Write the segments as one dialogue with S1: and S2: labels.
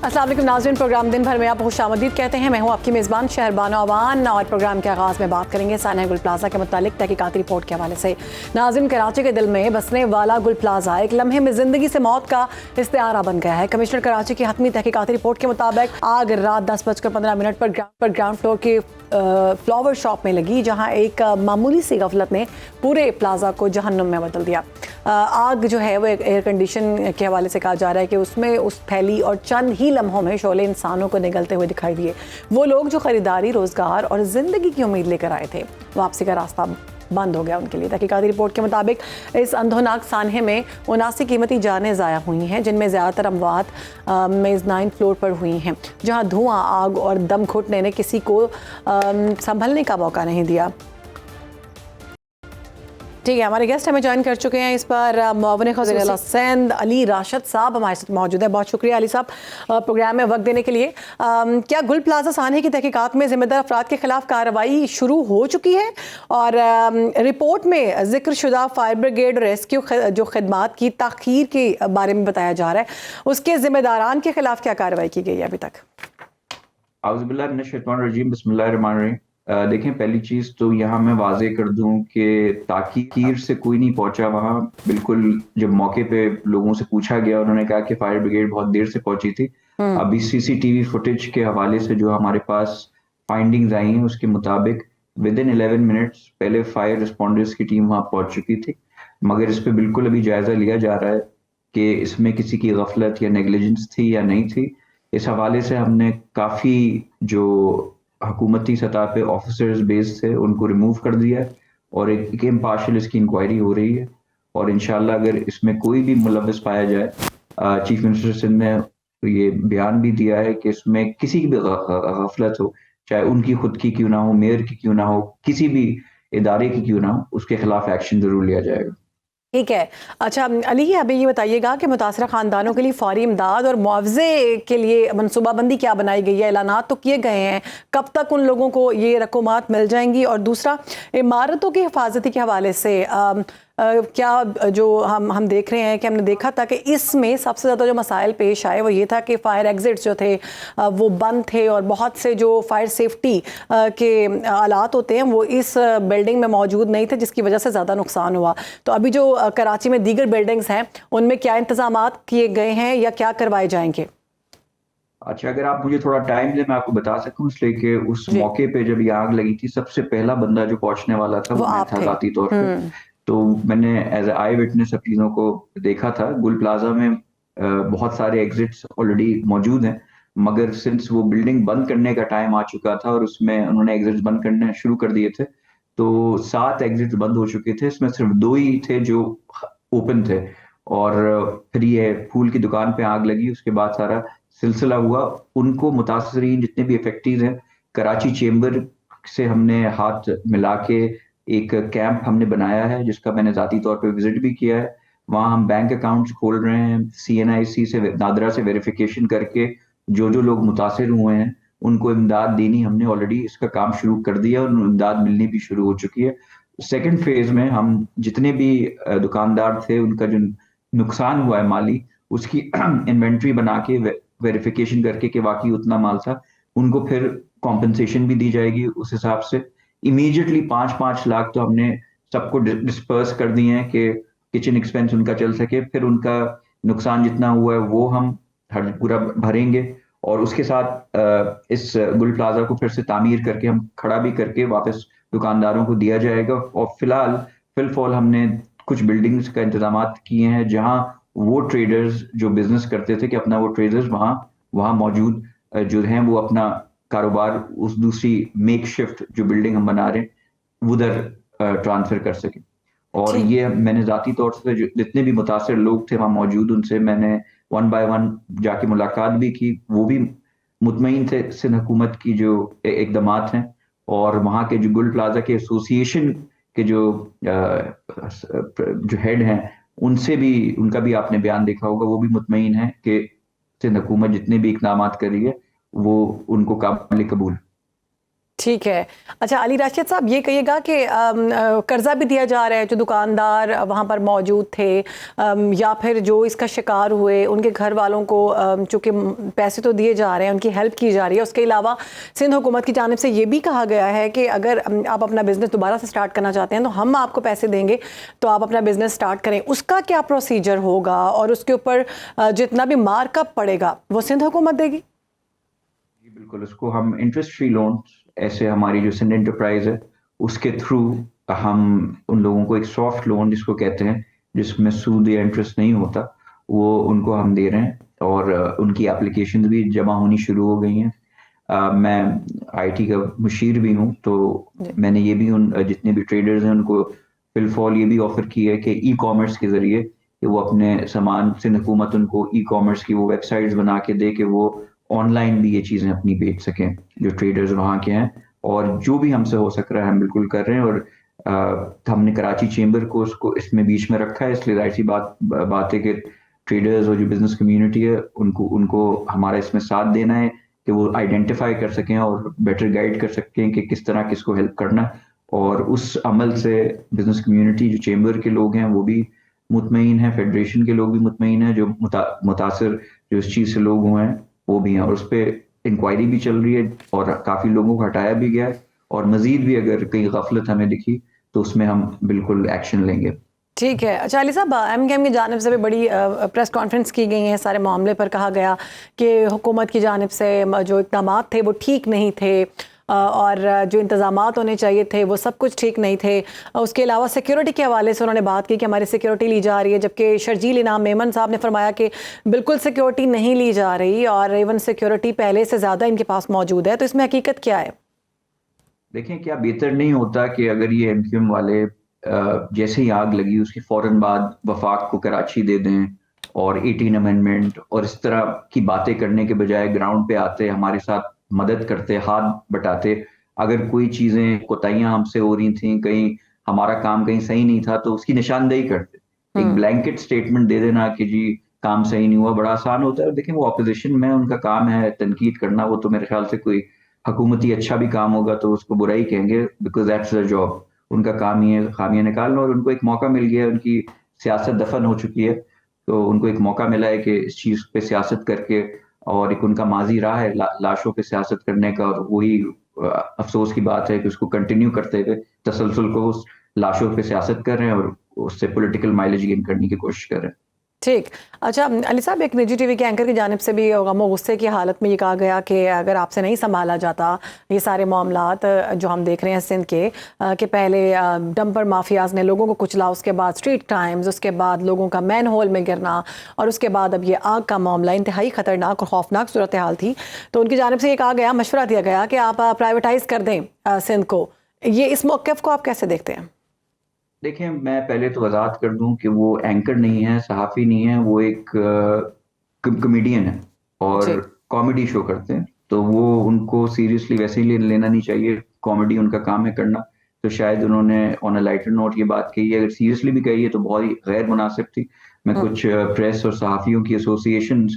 S1: अस्सलाम वालेकुम नाज़रीन, प्रोग्राम दिन भर में आप खुश आमदीद कहते हैं। मैं हूं आपकी मेज़बान शहरबानो अवान और प्रोग्राम के आगाज़ में बात करेंगे सानिया गुल प्लाजा के मुतालिक तहकीकाती रिपोर्ट के हवाले से। नाज़रीन, कराची के दिल में बसने वाला गुल प्लाजा एक लम्हे में ज़िंदगी से मौत का इस्तेआरा बन गया है। कमिश्नर कराची की हतमी तहकीकाती रिपोर्ट के मुताबिक आग रात 10:15 पर ग्राउंड फ्लोर की फ्लावर शॉप में लगी, जहां एक मामूली सी गफलत ने पूरे प्लाजा को जहन्नुम में बदल दिया। आग जो है वो एक एयर कंडीशन के हवाले से कहा जा रहा है कि उसमें फैली और चंद ही लम्हों में शोले इंसानों को निगलते हुए दिखाई दिए। वो लोग जो खरीदारी, रोजगार और जिंदगी की उम्मीद लेकर आए थे, वापसी का रास्ता बंद हो गया उनके लिए। तहकीकाती रिपोर्ट के मुताबिक इस अंधोनाक सानहे में 79 कीमती जानें ज़ाया हुई हैं, जिनमें ज़्यादातर अमवात मेज़नाइन फ्लोर पर हुई हैं, जहां धुआं, आग और दम घुटने ने किसी को संभलने का मौका नहीं दिया। ठीक है, हमारे गेस्ट हमें ज्वाइन कर चुके हैं इस पर मुआविन खज़ीर सिंध अली राशिद साहब हमारे साथ मौजूद है। बहुत शुक्रिया अली साहब प्रोग्राम में वक्त देने के लिए। क्या गुल प्लाजा सानहे की तहकीकात में जिम्मेदार अफराद के खिलाफ कार्रवाई शुरू हो चुकी है? और रिपोर्ट में जिक्र शुदा फायर ब्रिगेड रेस्क्यू जो खिदमात की ताख़ीर के बारे में बताया जा रहा है, उसके जिम्मेदारान के खिलाफ क्या कार्रवाई की गई है अभी तक?
S2: देखें, पहली चीज़ तो यहाँ मैं वाजे कर दूं कि ताकीर से कोई नहीं पहुंचा वहाँ। बिल्कुल जब मौके पे लोगों से पूछा गया, उन्होंने कहा कि फायर ब्रिगेड बहुत देर से पहुंची थी। अभी सीसीटीवी फुटेज के हवाले से जो हमारे पास फाइंडिंग्स आई हैं, उसके मुताबिक विद इन 11 मिनट्स पहले फायर रिस्पॉन्डर्स की टीम वहाँ पहुंच चुकी थी। मगर इस पर बिल्कुल अभी जायजा लिया जा रहा है कि इसमें किसी की गफलत या नेग्लिजेंस थी या नहीं थी। इस हवाले से हमने काफ़ी जो हुकूमती सतह पे ऑफिसर्स बेस थे उनको रिमूव कर दिया है और एक इम्पार्शियल इसकी इंक्वायरी हो रही है। और इंशाल्लाह अगर इसमें कोई भी मुलव्वस पाया जाए, चीफ मिनिस्टर सिंध ने ये बयान भी दिया है कि इसमें किसी की भी गफलत हो, चाहे उनकी खुद की क्यों ना हो, मेयर की क्यों ना हो, किसी भी इदारे की क्यों ना हो, उसके खिलाफ एक्शन जरूर लिया जाएगा।
S1: ठीक है। अच्छा अली, अभी ये बताइएगा कि मुतासरा ख़ानदानों के लिए फ़ौरी इमदाद और मुआवजे के लिए मनसूबाबंदी क्या बनाई गई है? ऐलानात तो किए गए हैं, कब तक उन लोगों को ये रकूमात मिल जाएंगी? और दूसरा, इमारतों की हिफाजती के हवाले से क्या जो हम देख रहे हैं कि हमने देखा था कि इसमें सबसे ज़्यादा जो मसाइल पेश आए वो ये था कि फ़ायर एग्ज़िट्स जो थे वो बंद थे और बहुत से जो फायर सेफ्टी के आलात होते हैं वो इस बिल्डिंग में मौजूद नहीं थे, जिसकी वजह से ज़्यादा नुकसान हुआ। तो अभी जो कराची में दीगर बिल्डिंग्स हैं उनमें क्या इंतज़ामात किए गए हैं या क्या करवाए जाएंगे?
S2: अच्छा, अगर आप मुझे थोड़ा टाइम दें मैं आपको बता सकूं, इसलिए कि उस मौके पे जब ये आग लगी थी सबसे पहला बंदा जो पहुंचने वाला था वो मैं था ज़ाती तौर पे। तो मैंने एज आई विटनेस सब चीज़ों को देखा था। गुल प्लाजा में बहुत सारे एग्जिट्स ऑलरेडी मौजूद हैं, मगर सिंस वो बिल्डिंग बंद करने का टाइम आ चुका था और उसमें उन्होंने एग्जिट्स बंद करने शुरू कर दिए थे, तो 7 एग्जिट्स बंद हो चुके थे। इसमें सिर्फ 2 ही थे जो ओपन थे। और फिर ये फूल की दुकान पे आग लगी, उसके बाद सारा सिलसिला हुआ। उनको मुतासरीन जितने भी इफेक्टिव हैं, कराची चेंबर से हमने हाथ मिला के एक कैंप हमने बनाया है, जिसका मैंने ज़ाती तौर पे विजिट भी किया है। वहाँ हम बैंक अकाउंट्स खोल रहे हैं, CNIC से नादरा से वेरिफिकेशन करके जो जो लोग मुतासर हुए हैं उनको इमदाद देनी हमने ऑलरेडी इसका काम शुरू कर दिया और इमदाद मिलनी भी शुरू हो चुकी है। सेकेंड फेज में हम जितने भी दुकानदार थे उनका जो नुकसान हुआ है माली, उसकी इन्वेंट्री बना के वेरिफिकेशन करके कि वाकई उतना माल था, उनको फिर कॉम्पनसेशन भी दी जाएगी। उस हिसाब से इमीडिएटली 5-5 लाख तो हमने सबको डिस्पर्स कर दिए हैं कि किचन एक्सपेंस उनका चल सके। फिर उनका नुकसान जितना हुआ है वो हम पूरा भरेंगे और उसके साथ इस गुल प्लाजा को फिर से तामीर करके हम खड़ा भी करके वापस दुकानदारों को दिया जाएगा। और फिलहाल हमने कुछ बिल्डिंग्स का इंतजाम किए हैं जहां वो ट्रेडर्स जो बिजनेस करते थे कि अपना वो ट्रेडर्स वहाँ मौजूद जो हैं वो अपना कारोबार उस दूसरी मेक शिफ्ट जो बिल्डिंग हम बना रहे हैं उधर ट्रांसफर कर सके। और ये मैंने ज़ाती तौर से जितने भी मुतासर लोग थे वहाँ मौजूद, उनसे मैंने 1 by 1 जाके मुलाकात भी की। वो भी मुतमईन थे सिंध हुकूमत की जो इकदामात हैं, और वहाँ के जो गुल प्लाजा के एसोसिएशन के जो हेड हैं उनका भी आपने बयान देखा होगा। वो भी मुतमईन है कि सिंध हुकूमत जितने भी इकदामात कर रही है वो उनको काबिल कबूल।
S1: ٹھیک ہے. اچھا علی راشد صاحب یہ کہیے گا کہ قرضہ بھی دیا جا رہا ہے جو دکاندار وہاں پر موجود تھے یا پھر جو اس کا شکار ہوئے ان کے گھر والوں کو چونکہ پیسے تو دیے جا رہے ہیں, ان کی ہیلپ کی جا رہی ہے. اس کے علاوہ سندھ حکومت کی جانب سے یہ بھی کہا گیا ہے کہ اگر آپ اپنا بزنس دوبارہ سے سٹارٹ کرنا چاہتے ہیں تو ہم آپ کو پیسے دیں گے تو آپ اپنا بزنس سٹارٹ کریں. اس کا کیا پروسیجر ہوگا اور اس کے اوپر جتنا بھی مارک اپ پڑے گا وہ سندھ حکومت دے گی؟
S2: بالکل, اس کو ہم انٹرسٹ فری لون, ایسے ہماری جو سندھ انٹرپرائز ہے اس کے تھرو ہم ان لوگوں کو ایک سافٹ لون جس کو کہتے ہیں, جس میں سود یا انٹرسٹ نہیں ہوتا, وہ ان کو ہم دے رہے ہیں اور ان کی اپلیکیشن بھی جمع ہونی شروع ہو گئی ہیں. میں آئی ٹی کا مشیر بھی ہوں, تو میں نے یہ بھی ان جتنے بھی ٹریڈرز ہیں ان کو فی الفال یہ بھی آفر کی ہے کہ ای کامرس کے ذریعے کہ وہ اپنے سامان, سندھ حکومت ان کو ای کامرس کی وہ ویب سائٹس بنا کے دے کہ وہ آن لائن بھی یہ چیزیں اپنی بیچ سکیں جو ٹریڈرز وہاں کے ہیں. اور جو بھی ہم سے ہو سک رہا ہے ہم بالکل کر رہے ہیں. اور ہم نے کراچی چیمبر کو اس میں بیچ میں رکھا ہے, اس لیے ظاہر سی بات ہے کہ ٹریڈرز اور جو بزنس کمیونٹی ہے ان کو ہمارا اس میں ساتھ دینا ہے کہ وہ آئیڈینٹیفائی کر سکیں اور بیٹر گائیڈ کر سکیں کہ کس طرح کس کو ہیلپ کرنا. اور اس عمل سے بزنس کمیونٹی جو چیمبر کے لوگ ہیں وہ بھی مطمئن ہیں, فیڈریشن کے لوگ بھی مطمئن ہیں, جو متاثر جو اس چیز سے لوگ ہوئے ہیں وہ بھی ہیں. اور اس پہ انکوائری بھی چل رہی ہے اور کافی لوگوں کو ہٹایا بھی گیا ہے, اور مزید بھی اگر کہیں غفلت ہمیں دکھی تو اس میں ہم بالکل ایکشن لیں گے.
S1: ٹھیک ہے. اچھا علی صاحب, ایم کیو ایم کی جانب سے بھی بڑی پریس کانفرنس کی گئی ہے سارے معاملے پر. کہا گیا کہ حکومت کی جانب سے جو اقدامات تھے وہ ٹھیک نہیں تھے اور جو انتظامات ہونے چاہیے تھے وہ سب کچھ ٹھیک نہیں تھے. اس کے علاوہ سیکیورٹی کے حوالے سے انہوں نے بات کی کہ ہماری سیکیورٹی لی جا رہی ہے, جبکہ شرجیل انعام میمن صاحب نے فرمایا کہ بالکل سیکیورٹی نہیں لی جا رہی اور ایون سیکیورٹی پہلے سے زیادہ ان کے پاس موجود ہے. تو اس میں حقیقت کیا ہے؟
S2: دیکھیں, کیا بہتر نہیں ہوتا کہ اگر یہ ایم کیو ایم والے جیسے ہی آگ لگی اس کے فوراً بعد وفاق کو کراچی دے دیں اور 18 امینڈمنٹ اور اس طرح کی باتیں کرنے کے بجائے گراؤنڈ پہ آتے, ہمارے ساتھ مدد کرتے, ہاتھ بٹاتے. اگر کوئی چیزیں کوتاہیاں ہم سے ہو رہی تھیں, کہیں ہمارا کام کہیں صحیح نہیں تھا, تو اس کی نشاندہی کرتے. ایک بلینکٹ سٹیٹمنٹ دے دینا کہ جی کام صحیح نہیں ہوا بڑا آسان ہوتا ہے. دیکھیں وہ اپوزیشن میں ان کا کام ہے تنقید کرنا, وہ تو میرے خیال سے کوئی حکومتی اچھا بھی کام ہوگا تو اس کو برا ہی کہیں گے, بیکاز دیٹس their جاب. ان کا کام ہی ہے خامیاں نکالنا, اور ان کو ایک موقع مل گیا ہے, ان کی سیاست دفن ہو چکی ہے, تو ان کو ایک موقع ملا ہے کہ اس چیز پہ سیاست کر کے, اور ایک ان کا ماضی رہا ہے لاشوں پہ سیاست کرنے کا, اور وہی افسوس کی بات ہے کہ اس کو کنٹینیو کرتے ہوئے تسلسل کو اس لاشوں پہ سیاست کر رہے ہیں اور اس سے پولیٹیکل مائلیج گین کرنے کی کوشش کر رہے ہیں.
S1: ٹھیک. اچھا علی صاحب, ایک نجی ٹی وی کے اینکر کی جانب سے بھی غم و غصے کی حالت میں یہ کہا گیا کہ اگر آپ سے نہیں سنبھالا جاتا یہ سارے معاملات جو ہم دیکھ رہے ہیں سندھ کے, کہ پہلے ڈمپر مافیاز نے لوگوں کو کچلا, اس کے بعد اسٹریٹ کرائمز, اس کے بعد لوگوں کا مین ہول میں گرنا, اور اس کے بعد اب یہ آگ کا معاملہ, انتہائی خطرناک اور خوفناک صورتحال تھی. تو ان کی جانب سے یہ کہا گیا, مشورہ دیا گیا کہ آپ پرائیویٹائز کر دیں سندھ کو. یہ اس موقف کو آپ کیسے دیکھتے ہیں؟
S2: دیکھیں, میں پہلے تو وضاحت کر دوں کہ وہ اینکر نہیں ہے, صحافی نہیں ہے, وہ ایک کمیڈین ہے اور کامیڈی شو کرتے ہیں. تو وہ ان کو سیریسلی ویسے ہی لینا نہیں چاہیے, کامیڈی ان کا کام ہے کرنا. تو شاید انہوں نے آن اے لائٹر نوٹ یہ بات کہی ہے, اگر سیریسلی بھی کہی ہے تو بہت ہی غیر مناسب تھی. میں کچھ پریس اور صحافیوں کی ایسوسیشنز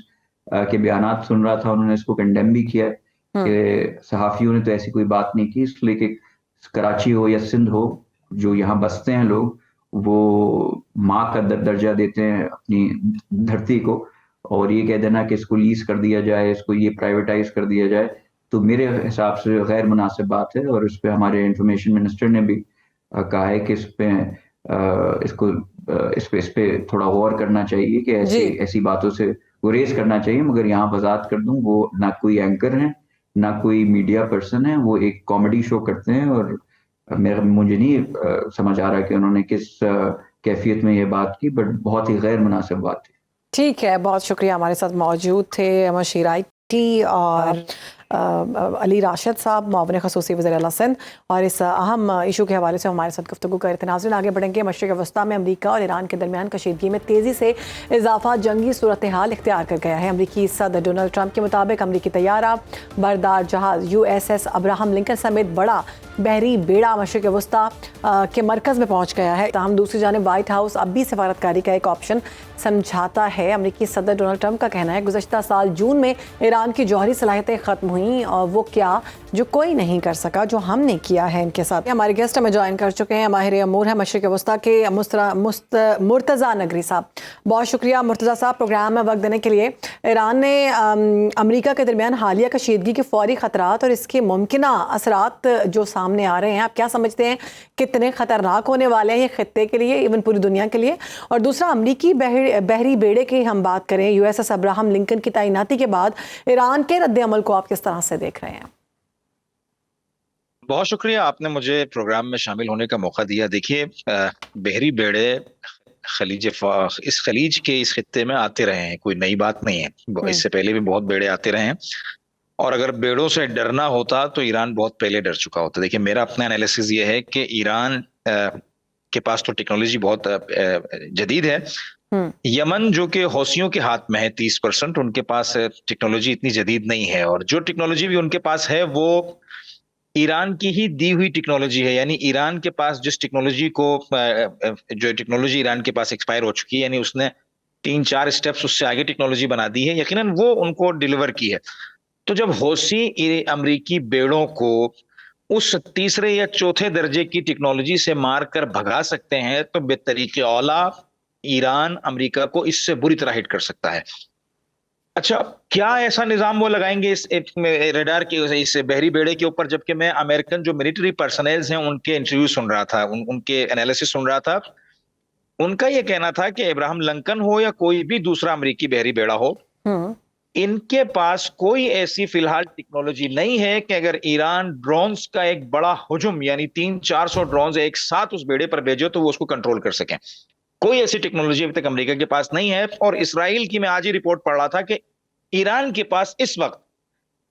S2: کے بیانات سن رہا تھا, انہوں نے اس کو کنڈیم بھی کیا کہ صحافیوں نے تو ایسی کوئی بات نہیں کی, اس لیے کہ کراچی ہو یا سندھ ہو, جو یہاں بستے ہیں لوگ وہ ماں کا درجہ دیتے ہیں اپنی دھرتی کو, اور یہ کہہ دینا کہ اس کو لیز کر دیا جائے, اس کو یہ پرائیویٹائز کر دیا جائے, تو میرے حساب سے غیر مناسب بات ہے. اور اس پہ ہمارے انفارمیشن منسٹر نے بھی کہا ہے کہ اس پہ تھوڑا غور کرنا چاہیے کہ ایسی باتوں سے گریز کرنا چاہیے. مگر یہاں وضاحت کر دوں, وہ نہ کوئی اینکر ہیں نہ کوئی میڈیا پرسن ہے, وہ ایک کامیڈی شو کرتے ہیں. اور مجھے نہیں سمجھ آ رہا کہ انہوں نے کس کیفیت میں یہ بات کی, بٹ بہت ہی غیر مناسب بات تھی.
S1: ٹھیک ہے, بہت شکریہ. ہمارے ساتھ موجود تھے مشیر آئی ٹی اور علی راشد صاحب, معاون خصوصی وزیر اعلیٰ سندھ, اور اس اہم ایشو کے حوالے سے ہمارے ساتھ گفتگو کر رہے تھے. ناظرین, آگے بڑھیں گے. مشرق وسطیٰ میں امریکہ اور ایران کے درمیان کشیدگی میں تیزی سے اضافہ جنگی صورتحال اختیار کر گیا ہے. امریکی صدر ڈونلڈ ٹرمپ کے مطابق امریکی طیارہ بردار جہاز USS ابراہم لنکن سمیت بڑا बहरी बेड़ा मशरिक़ वस्ता के मरकज़ में पहुँच गया है। ताहम दूसरी जानिब वाइट हाउस अब भी सफारतकारी का एक ऑप्शन समझाता है। अमरीकी सदर डोनाल्ड ट्रंप का कहना है गुज़श्ता साल जून में ईरान की जौहरी सलाहियतें ख़त्म हुई और वो क्या जो कोई नहीं कर सका जो हमने किया है इनके साथ। हमारे गेस्ट हमें ज्वाइन कर चुके हैं, माहिर अमूर है मशरिक़ वस्ता के मुर्तज़ा नगरी साहब। बहुत शुक्रिया मुर्तज़ा साहब प्रोग्राम में वक्त देने के लिए। ईरान ने अमरीका के दरमियान हालिया कशीदगी के फौरी ख़तरात और इसके मुमकिना असरात जो सामने आ रहे हैं, आप क्या समझते हैं कितने ख़तरनाक होने वाले हैं ये ख़ित्ते के लिए, इवन पूरी दुनिया के लिए? और दूसरा, अमरीकी बहरी बेड़े की हम बात करें, USS अब्राहम लिंकन की तैनाती के बाद ईरान के रद्द अमल को आप किस तरह से देख रहे हैं?
S3: बहुत शुक्रिया, आपने मुझे प्रोग्राम में शामिल होने का मौका दिया। देखिए, बहरी बेड़े इस खलीज के इस खित्ते में आते रहे हैं, कोई नई बात नहीं है। इससे पहले भी बहुत बेड़े आते रहे हैं और अगर बेड़ों से डरना होता तो ईरान बहुत पहले डर चुका होता। देखिए, मेरा अपना एनालिसिस ये है कि ईरान के पास तो टेक्नोलॉजी बहुत जदीद है। यमन जो कि हौसियों के हाथ में है 30%, उनके पास टेक्नोलॉजी इतनी जदीद नहीं है और जो टेक्नोलॉजी भी उनके पास है वो ईरान की ही दी हुई टेक्नोलॉजी है। यानी ईरान के पास जिस टेक्नोलॉजी को जो टेक्नोलॉजी ईरान के पास एक्सपायर हो चुकी है, यानी उसने 3-4 स्टेप्स उससे आगे टेक्नोलॉजी बना दी है, यकीनन वो उनको डिलीवर की है। तो जब हौसी अमरीकी बेड़ों को उस तीसरे या चौथे दर्जे की टेक्नोलॉजी से मार कर भगा सकते हैं तो बेतरीके औला ईरान अमेरिका को इससे बुरी तरह हिट कर सकता है। अच्छा, क्या ऐसा निजाम वो लगाएंगे इस रडार के इस बहरी बेड़े के ऊपर? जबकि मैं अमेरिकन जो मिलिट्री पर्सनल्स हैं उनके इंटरव्यू सुन रहा था, उनके एनालिसिस सुन रहा था। उनका ये कहना था कि अब्राहम लिंकन हो या कोई भी दूसरा अमेरिकी बहरी बेड़ा हो, इनके पास कोई ऐसी फिलहाल टेक्नोलॉजी नहीं है कि अगर ईरान ड्रोन्स का एक बड़ा हुजूम यानी 300-400 ड्रोन्स एक साथ उस बेड़े पर भेजे तो वो उसको कंट्रोल कर सकें। कोई ऐसी टेक्नोलॉजी अभी तक अमेरिका के पास नहीं है। और इसराइल की मैं आज ही रिपोर्ट पढ़ रहा था कि ईरान के पास इस वक्त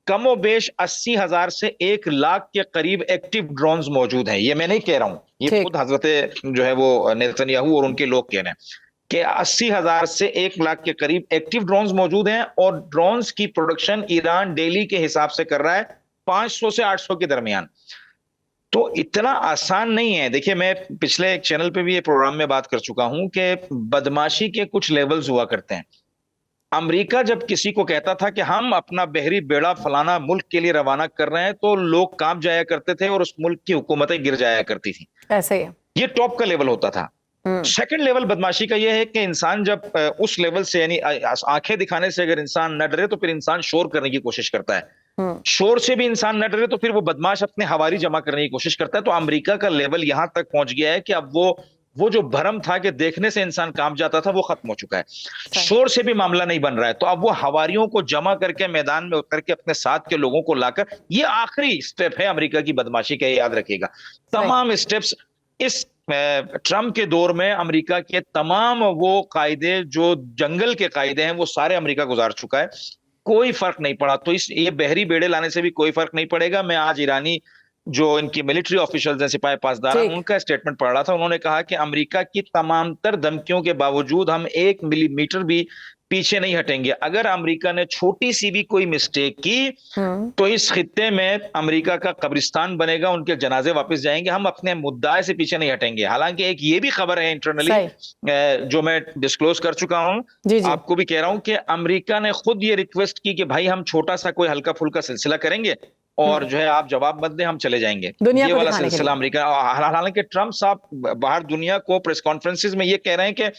S3: कमोबेश 80,000 से 1 लाख के करीब एक्टिव ड्रोन्स मौजूद हैं। ये मैं नहीं कह रहा हूं, ये खुद हजरत जो है वो नेतन्याहू और उनके लोग कह रहे हैं कि 80,000 से 1 लाख के करीब एक्टिव ड्रोन्स मौजूद हैं और ड्रोन्स की प्रोडक्शन ईरान डेली के हिसाब से कर रहा है 500 से 800 के दरमियान। तो इतना आसान नहीं है। देखिए, मैं पिछले एक चैनल पे भी ये प्रोग्राम में बात कर चुका हूं कि बदमाशी के कुछ लेवल्स हुआ करते हैं। अमेरिका जब किसी को कहता था कि हम अपना बहरी बेड़ा फलाना मुल्क के लिए रवाना कर रहे हैं तो लोग कांप जाया करते थे और उस मुल्क की हुकूमतें गिर जाया करती थी।
S1: ऐसे ही
S3: ये टॉप का लेवल होता था। सेकंड लेवल बदमाशी का यह है कि इंसान जब उस लेवल से यानी आंखें दिखाने से अगर इंसान न डरे तो फिर इंसान शोर करने की कोशिश करता है। शोर से भी इंसान न डरे तो फिर वो बदमाश अपने हवारी जमा करने की कोशिश करता है। तो अमेरिका का लेवल यहां तक पहुंच गया है कि अब वो जो भरम था कि देखने से इंसान कांप जाता था वो खत्म हो चुका है। शोर से भी मामला नहीं बन रहा है। तो अब वो हवारियों को जमा करके मैदान में उतर के अपने साथ के लोगों को लाकर, ये आखिरी स्टेप है अमेरिका की बदमाशी का, याद रखिएगा। तमाम स्टेप्स इस ट्रंप के दौर में अमेरिका के तमाम वो कायदे जो जंगल के कायदे हैं वो सारे अमेरिका गुजार चुका है, कोई फर्क नहीं पड़ा। तो ये बहरी बेड़े लाने से भी कोई फर्क नहीं पड़ेगा। मैं आज ईरानी जो इनकी मिलिट्री ऑफिशियल्स हैं, सिपाही पासदार, उनका स्टेटमेंट पढ़ रहा था। उन्होंने कहा कि अमेरिका की तमाम तर धमकियों के बावजूद हम 1 मिलीमीटर भी पीछे नहीं हटेंगे। अगर अमेरिका ने छोटी सी भी कोई मिस्टेक की तो इस खित्ते में अमेरिका का कब्रिस्तान बनेगा, उनके जनाजे वापस जाएंगे। हम अपने मुद्दाए से पीछे नहीं हटेंगे। हालांकि एक ये भी खबर है इंटरनली जो मैं डिस्क्लोज कर चुका हूं, आपको भी कह रहा हूं कि अमेरिका ने खुद ये रिक्वेस्ट की कि भाई हम छोटा सा कोई हल्का फुल्का सिलसिला करेंगे और जो है आप जवाब मत दें, हम चले जाएंगे। ये वाला सिलसिला अमेरिका। हालांकि ट्रंप साहब बाहर दुनिया को प्रेस कॉन्फ्रेंसेस में ये कह रहे हैं कि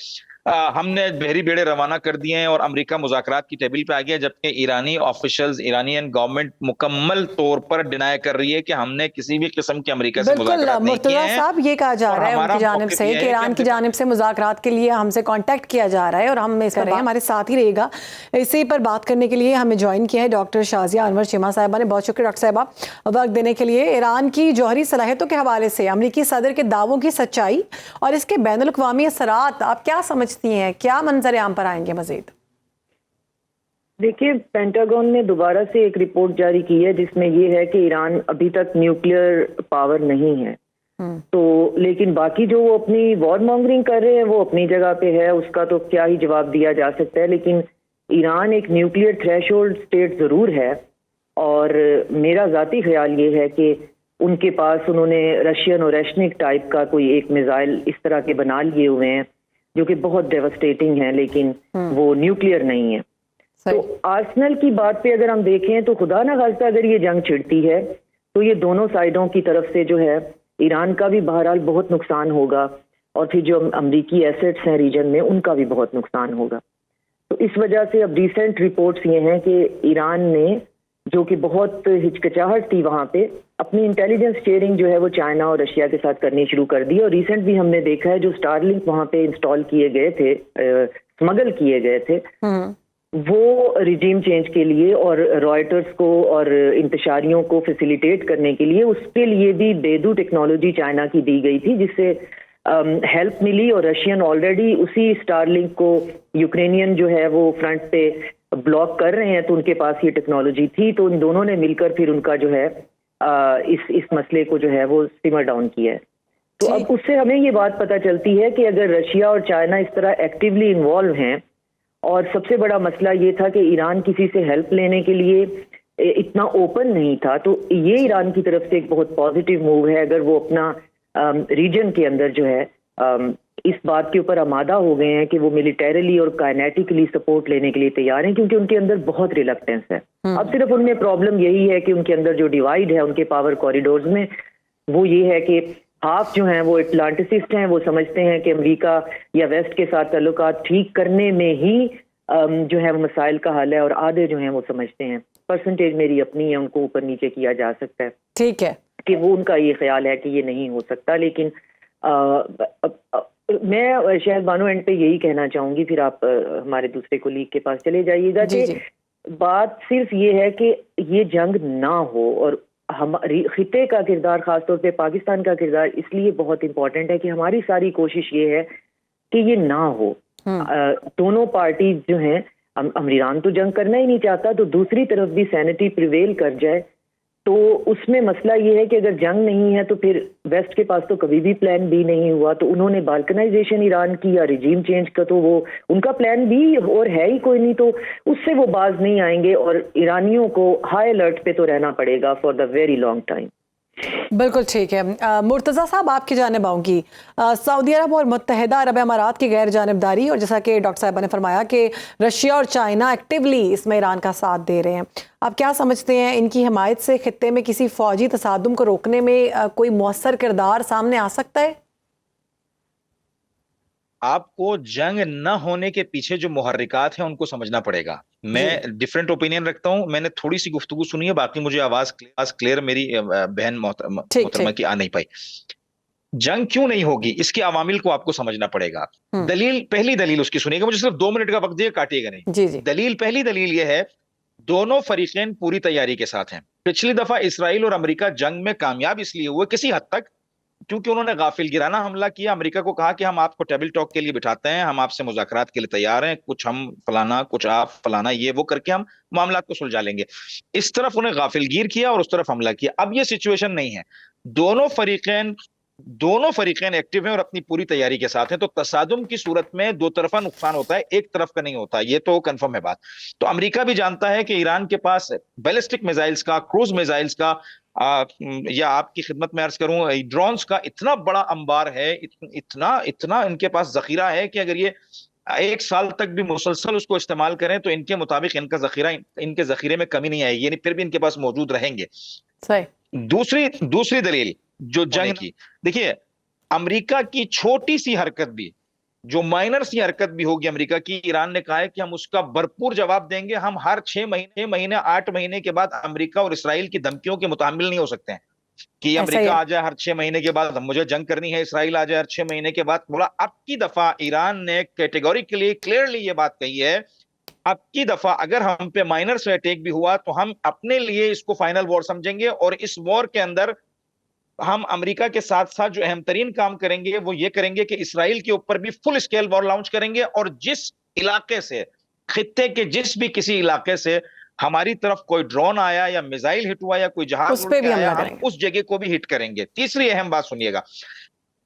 S3: हमने बहरी बेड़े रवाना कर दिए हैं और अमेरिका मुज़ाकरात की टेबल पे आ गया, जबकि ईरानी ऑफिशियल्स, ईरानियन गवर्नमेंट मुकम्मल तौर पर डिनाई कर रही है कि हमने किसी भी किस्म के अमेरिका से मुज़ाकरात नहीं किए हैं।
S1: साहब, ये कहा जा रहा है उनकी जानिब से कि ईरान की जानिब से मुज़ाकरात के लिए हमसे कांटेक्ट किया जा रहा है और हम इस पर हमारे साथ ही रहेगा। इसी पर बात करने के लिए हमें ज्वाइन किया है डॉक्टर शाजिया अनवर चिमा साहिबा ने। बहुत शुक्रिया डॉक्टर साहिबा वक्त देने के लिए। ईरान की जौहरी सलाहियतों के हवाले से अमेरिकी सदर के दावों की सच्चाई और इसके बैनुल-अक़वामी असरात आप क्या समझती हैं, क्या मंजर आम पर आएंगे मजीद?
S4: देखिए, पेंटागन ने दोबारा से एक रिपोर्ट जारी की है जिसमें ये है कि ईरान अभी तक न्यूक्लियर पावर नहीं है। तो लेकिन बाकी जो वो अपनी वॉर मॉन्गरिंग कर रहे हैं वो अपनी जगह पे है, उसका तो क्या ही जवाब दिया जा सकता है। लेकिन ईरान एक न्यूक्लियर थ्रेशोल्ड स्टेट जरूर है और मेरा जाती ख्याल ये है कि ان کے پاس انہوں نے رشین اور ریشنک ٹائپ کا کوئی ایک میزائل اس طرح کے بنا لیے ہوئے ہیں جو کہ بہت ڈیوسٹیٹنگ ہیں، لیکن وہ نیوکلیئر نہیں ہے. تو آرسنل کی بات پہ اگر ہم دیکھیں تو خدا نہ خواستہ اگر یہ جنگ چھڑتی ہے تو یہ دونوں سائڈوں کی طرف سے جو ہے ایران کا بھی بہرحال بہت نقصان ہوگا، اور پھر جو امریکی ایسٹس ہیں ریجن میں ان کا بھی بہت نقصان ہوگا. تو اس وجہ سے اب ریسنٹ رپورٹس یہ ہیں کہ ایران نے، جو کہ بہت ہچکچاہٹ تھی وہاں پہ، اپنی انٹیلیجنس شیئرنگ جو ہے وہ چائنا اور رشیا کے ساتھ کرنی شروع کر دی. اور ریسنٹ بھی ہم نے دیکھا ہے جو اسٹار لنک وہاں پہ انسٹال کیے گئے تھے، اسمگل کیے گئے تھے، وہ ریجیم چینج کے لیے اور رائٹرز کو اور انتشاریوں کو فیسیلیٹیٹ کرنے کے لیے، اس کے لیے بھی بیدو ٹیکنالوجی چائنا کی دی گئی تھی جس سے ہیلپ ملی. اور رشین آلریڈی اسی اسٹار لنک کو یوکرینین جو ہے وہ فرنٹ پہ بلاک کر رہے ہیں، تو ان کے پاس یہ ٹیکنالوجی تھی. تو ان دونوں نے مل کر پھر ان کا جو ہے اس مسئلے کو جو ہے وہ سیمر ڈاؤن کیا ہے. تو اب اس سے ہمیں یہ بات پتہ چلتی ہے کہ اگر رشیا اور چائنا اس طرح ایکٹیولی انوالو ہیں، اور سب سے بڑا مسئلہ یہ تھا کہ ایران کسی سے ہیلپ لینے کے لیے اتنا اوپن نہیں تھا، تو یہ ایران کی طرف سے ایک بہت پازیٹیو موو ہے اگر وہ اپنا ریجن کے اندر جو ہے اس بات کے اوپر آمادہ ہو گئے ہیں کہ وہ ملیٹریلی اور کائنیٹکلی سپورٹ لینے کے لیے تیار ہیں، کیونکہ ان کے اندر بہت ریلکٹنس ہے. اب صرف ان میں پرابلم یہی ہے کہ ان کے اندر جو ڈیوائڈ ہے ان کے پاور کوریڈورز میں، وہ یہ ہے کہ ہاف جو ہیں وہ اٹلانٹسسٹ ہیں، وہ سمجھتے ہیں کہ امریکہ یا ویسٹ کے ساتھ تعلقات ٹھیک کرنے میں ہی جو ہے وہ مسائل کا حل ہے، اور آدھے جو ہیں وہ سمجھتے ہیں، پرسنٹیج میری اپنی ہے، ان کو اوپر نیچے کیا جا سکتا ہے،
S1: ٹھیک ہے،
S4: کہ وہ ان کا یہ خیال ہے کہ یہ نہیں ہو سکتا. لیکن میں شاید بانو اینڈ پہ یہی کہنا چاہوں گی، پھر آپ ہمارے دوسرے کولیگ کے پاس چلے جائیے گا، کہ بات صرف یہ ہے کہ یہ جنگ نہ ہو. اور ہماری خطے کا کردار، خاص طور پہ پاکستان کا کردار اس لیے بہت امپورٹنٹ ہے کہ ہماری ساری کوشش یہ ہے کہ یہ نہ ہو. دونوں پارٹیز جو ہیں، ایران تو جنگ کرنا ہی نہیں چاہتا، تو دوسری طرف بھی سینٹی پریویل کر جائے. تو اس میں مسئلہ یہ ہے کہ اگر جنگ نہیں ہے تو پھر ویسٹ کے پاس تو کبھی بھی پلان بی نہیں ہوا، تو انہوں نے بالکنائزیشن ایران کی یا ریجیم چینج کا، تو وہ ان کا پلان بی اور ہے ہی کوئی نہیں، تو اس سے وہ باز نہیں آئیں گے، اور ایرانیوں کو ہائی الرٹ پہ تو رہنا پڑے گا for the very long time.
S1: بالکل ٹھیک ہے. مرتضیٰ صاحب، آپ کی جانب آؤں گی. سعودی عرب اور متحدہ عرب امارات کی غیر جانبداری، اور جیسا کہ ڈاکٹر صاحبہ نے فرمایا کہ رشیا اور چائنا ایکٹیولی اس میں ایران کا ساتھ دے رہے ہیں، آپ کیا سمجھتے ہیں ان کی حمایت سے خطے میں کسی فوجی تصادم کو روکنے میں کوئی مؤثر کردار سامنے آ سکتا ہے؟
S3: آپ کو جنگ نہ ہونے کے پیچھے جو محرکات ہیں ان کو سمجھنا پڑے گا. میں ڈیفرنٹ اوپینین رکھتا ہوں، میں نے تھوڑی سی گفتگو سنی ہے، باقی مجھے آواز کلیئر میری بہن محترمہ کی آ نہیں پائی. جنگ کیوں نہیں ہوگی اس کے عوامل کو آپ کو سمجھنا پڑے گا. پہلی دلیل اس کی سنیے گا، مجھے صرف 2 منٹ کا وقت دیے، کاٹیے گا نہیں. پہلی دلیل یہ ہے، دونوں فریقین پوری تیاری کے ساتھ ہیں. پچھلی دفعہ اسرائیل اور امریکہ جنگ میں کامیاب اس لیے ہوئے کسی حد تک کیونکہ انہوں نے غافل گرانہ حملہ کیا. امریکہ کو کہا کہ ہم آپ کو ٹیبل ٹاک کے لیے بٹھاتے ہیں، ہم آپ سے مذاکرات کے لیے تیار ہیں، کچھ ہم فلانا، کچھ آپ فلانا، یہ وہ کر کے ہم معاملات کو سلجھا لیں گے. اس طرف انہیں غافل گیر کیا اور اس طرف حملہ کیا. اب یہ سچویشن نہیں ہے، دونوں فریقین ایکٹیو ہیں اور اپنی پوری تیاری کے ساتھ ہیں. تو تصادم کی صورت میں دو طرفہ نقصان ہوتا ہے، ایک طرف کا نہیں ہوتا، یہ تو کنفرم ہے بات. تو امریکہ بھی جانتا ہے کہ ایران کے پاس بیلسٹک میزائلز کا، کروز میزائلز کا، یا آپ کی خدمت میں عرض کروں ڈرونز کا اتنا بڑا انبار ہے، اتنا ان کے پاس ذخیرہ ہے کہ اگر یہ 1 سال تک بھی مسلسل اس کو استعمال کریں تو ان کے مطابق ان کے ذخیرے میں کمی نہیں آئے گی، یعنی پھر بھی ان کے پاس موجود رہیں گے. دوسری دلیل جو جنگ کی، دیکھیے امریکہ کی چھوٹی سی حرکت بھی، جو مائنر سی حرکت بھی ہوگی امریکہ کی، ایران نے کہا ہے کہ ہم اس کا بھرپور جواب دیں گے. ہم ہر 6 مہینے 8 مہینے کے بعد امریکہ اور اسرائیل کی دھمکیوں کے متحمل نہیں ہو سکتے ہیں کہ امریکہ آ جائے ہر 6 مہینے کے بعد مجھے جنگ کرنی ہے، اسرائیل آ جائے ہر 6 مہینے کے بعد. بولا اب کی دفعہ ایران نے کیٹیگوریکلی کلیئرلی یہ بات کہی ہے، اب کی دفعہ اگر ہم پہ مائنر سے اٹیک بھی ہوا تو ہم اپنے لیے اس کو فائنل وار سمجھیں گے، اور اس وار کے اندر ہم امریکہ کے ساتھ ساتھ جو اہم ترین کام کریں گے وہ یہ کریں گے کہ اسرائیل کے اوپر بھی فل اسکیل وار لانچ کریں گے، اور جس علاقے سے، خطے کے جس بھی کسی علاقے سے ہماری طرف کوئی ڈرون آیا یا میزائل ہٹ ہوا یا کوئی جہاز اڑ کے آیا، ہم اس جگہ کو بھی ہٹ کریں گے. تیسری اہم بات سنیے گا،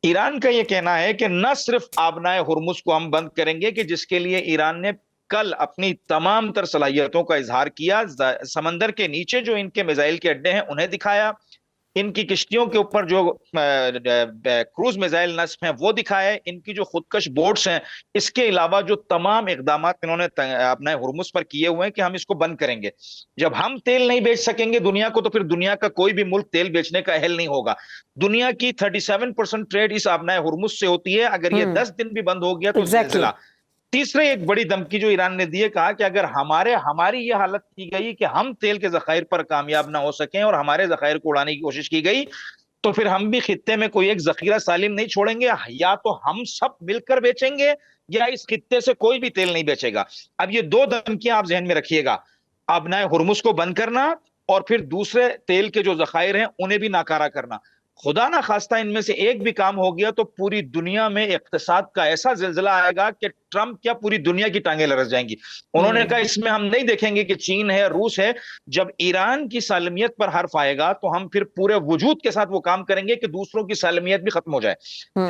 S3: ایران کا یہ کہنا ہے کہ نہ صرف آبنائے ہرمز کو ہم بند کریں گے، کہ جس کے لیے ایران نے کل اپنی تمام تر صلاحیتوں کا اظہار کیا، سمندر کے نیچے جو ان کے میزائل کے اڈے ہیں انہیں دکھایا، ان کی کشتیوں کے اوپر جو کروز میزائل نصب ہیں وہ دکھائے, ان کی جو خودکش بوٹس ہیں, اس کے علاوہ جو تمام اقدامات انہوں نے اپنے ہرمز پر کیے ہوئے ہیں کہ ہم اس کو بند کریں گے. جب ہم تیل نہیں بیچ سکیں گے دنیا کو, تو پھر دنیا کا کوئی بھی ملک تیل بیچنے کا اہل نہیں ہوگا. دنیا کی 37% ٹریڈ اس آبنائے ہرمز سے ہوتی ہے. اگر یہ 10 دن بھی بند ہو گیا تو زلزلہ. تیسرے ایک بڑی دھمکی جو ایران نے دی ہے, کہا کہ اگر ہماری یہ حالت کی گئی کہ ہم تیل کے ذخائر پر کامیاب نہ ہو سکیں اور ہمارے ذخائر کو اڑانے کی کوشش کی گئی, تو پھر ہم بھی خطے میں کوئی ایک ذخیرہ سالم نہیں چھوڑیں گے, یا تو ہم سب مل کر بیچیں گے یا اس خطے سے کوئی بھی تیل نہیں بیچے گا. اب یہ 2 دھمکیاں آپ ذہن میں رکھیے گا, آبنائے ہرمز کو بند کرنا اور پھر دوسرے تیل کے جو ذخائر ہیں انہیں بھی ناکارہ کرنا. خدا نہ خواستہ ان میں سے ایک بھی کام ہو گیا تو پوری دنیا میں اقتصاد کا ایسا زلزلہ آئے گا کہ ٹرمپ کیا پوری دنیا کی ٹانگیں لرز جائیں گی. انہوں نے کہا اس میں ہم نہیں دیکھیں گے کہ چین ہے, روس ہے, جب ایران کی سالمیت پر حرف آئے گا تو ہم پھر پورے وجود کے ساتھ وہ کام کریں گے کہ دوسروں کی سالمیت بھی ختم ہو جائے.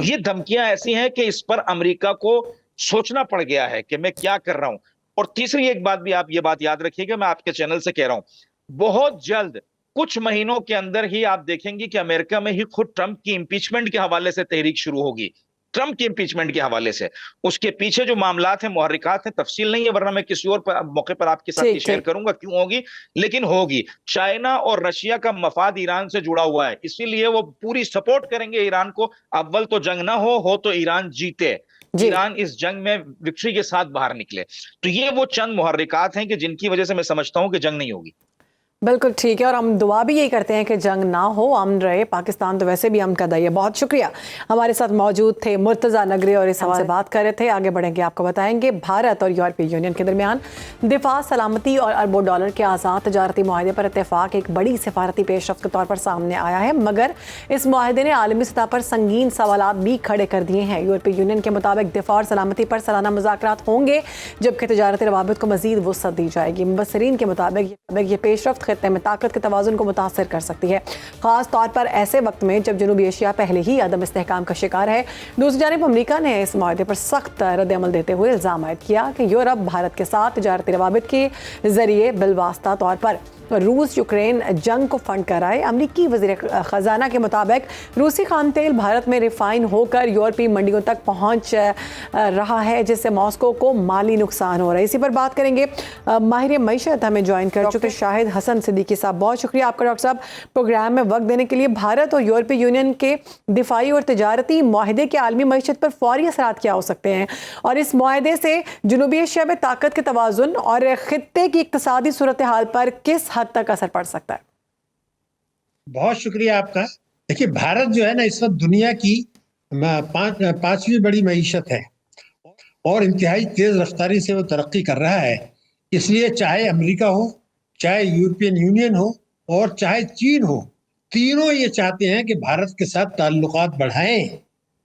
S3: یہ دھمکیاں ایسی ہیں کہ اس پر امریکہ کو سوچنا پڑ گیا ہے کہ میں کیا کر رہا ہوں. اور تیسری ایک بات بھی آپ یہ بات یاد رکھیے گا, میں آپ کے چینل سے کہہ رہا ہوں, بہت جلد کچھ مہینوں کے اندر ہی آپ دیکھیں گی کہ امریکہ میں ہی خود ٹرمپ کی امپیچمنٹ کے حوالے سے تحریک شروع ہوگی. ٹرمپ کی امپیچمنٹ کے حوالے سے اس کے پیچھے جو معاملات ہیں, محرکات ہیں, تفصیل نہیں ہے, ورنہ میں کسی اور موقع پر آپ کے ساتھ شیئر کروں گا کیوں ہوگی, لیکن ہوگی. چائنا اور رشیا کا مفاد ایران سے جڑا ہوا ہے, اسی لیے وہ پوری سپورٹ کریں گے ایران کو. اول تو جنگ نہ ہو تو ایران جیتے, ایران اس جنگ میں وکٹری کے ساتھ باہر نکلے. تو یہ وہ چند محرکات ہیں کہ جن کی وجہ سے میں سمجھتا ہوں کہ جنگ نہیں ہوگی.
S1: بالکل ٹھیک ہے, اور ہم دعا بھی یہی کرتے ہیں کہ جنگ نہ ہو, امن رہے. پاکستان تو ویسے بھی امن کا دائی ہے. بہت شکریہ, ہمارے ساتھ موجود تھے مرتضی نگری اور اس ہم سے بات کر رہے تھے. آگے بڑھیں گے, آپ کو بتائیں گے بھارت اور یورپی یونین کے درمیان دفاع, سلامتی اور اربوں ڈالر کے آزاد تجارتی معاہدے پر اتفاق ایک بڑی سفارتی پیش رفت کے طور پر سامنے آیا ہے, مگر اس معاہدے نے عالمی سطح پر سنگین سوالات بھی کھڑے کر دیے ہیں. یورپی یونین کے مطابق دفاع اور سلامتی پر سالانہ مذاکرات ہوں گے, جبکہ تجارتی روابط کو مزید وسعت دی جائے گی. مبصرین کے مطابق یہ پیش رفت خطے میں طاقت کے توازن کو متاثر کر سکتی ہے, خاص طور پر ایسے وقت میں جب جنوبی ایشیا پہلے ہی عدم استحکام کا شکار ہے. دوسری جانب امریکہ نے اس معاہدے پر سخت رد عمل دیتے ہوئے الزام عائد کیا کہ یورپ بھارت کے ساتھ تجارتی روابط کے ذریعے بالواسطہ طور پر روس یوکرین جنگ کو فنڈ کر رہا ہے. امریکی وزیر خزانہ کے مطابق روسی خام تیل بھارت میں ریفائن ہو کر یورپی منڈیوں تک پہنچ رہا ہے, جس سے ماسکو کو مالی نقصان ہو رہا ہے. اسی پر بات کریں گے, ماہر معیشت ہمیں جوائن کر چکے شاہد حسن صدیقی صاحب. بہت شکریہ آپ کا ڈاکٹر صاحب پروگرام میں وقت دینے کے لیے. بھارت اور یورپی یونین کے دفاعی اور تجارتی معاہدے کے عالمی معیشت پر فوری اثرات کیا ہو سکتے ہیں, اور اس معاہدے سے جنوبی ایشیا میں طاقت کے توازن اور خطے کی اقتصادی صورتحال پر کس حد تک اثر پڑ سکتا ہے؟
S5: بہت شکریہ آپ کا. دیکھیے بھارت جو ہے نا اس وقت دنیا کی 5ویں بڑی معیشت ہے اور انتہائی تیز رفتاری سے وہ ترقی کر رہا ہے. اس لیے چاہے امریکہ ہو, چاہے یورپین یونین ہو اور چاہے چین ہو, تینوں یہ چاہتے ہیں کہ بھارت کے ساتھ تعلقات بڑھائیں.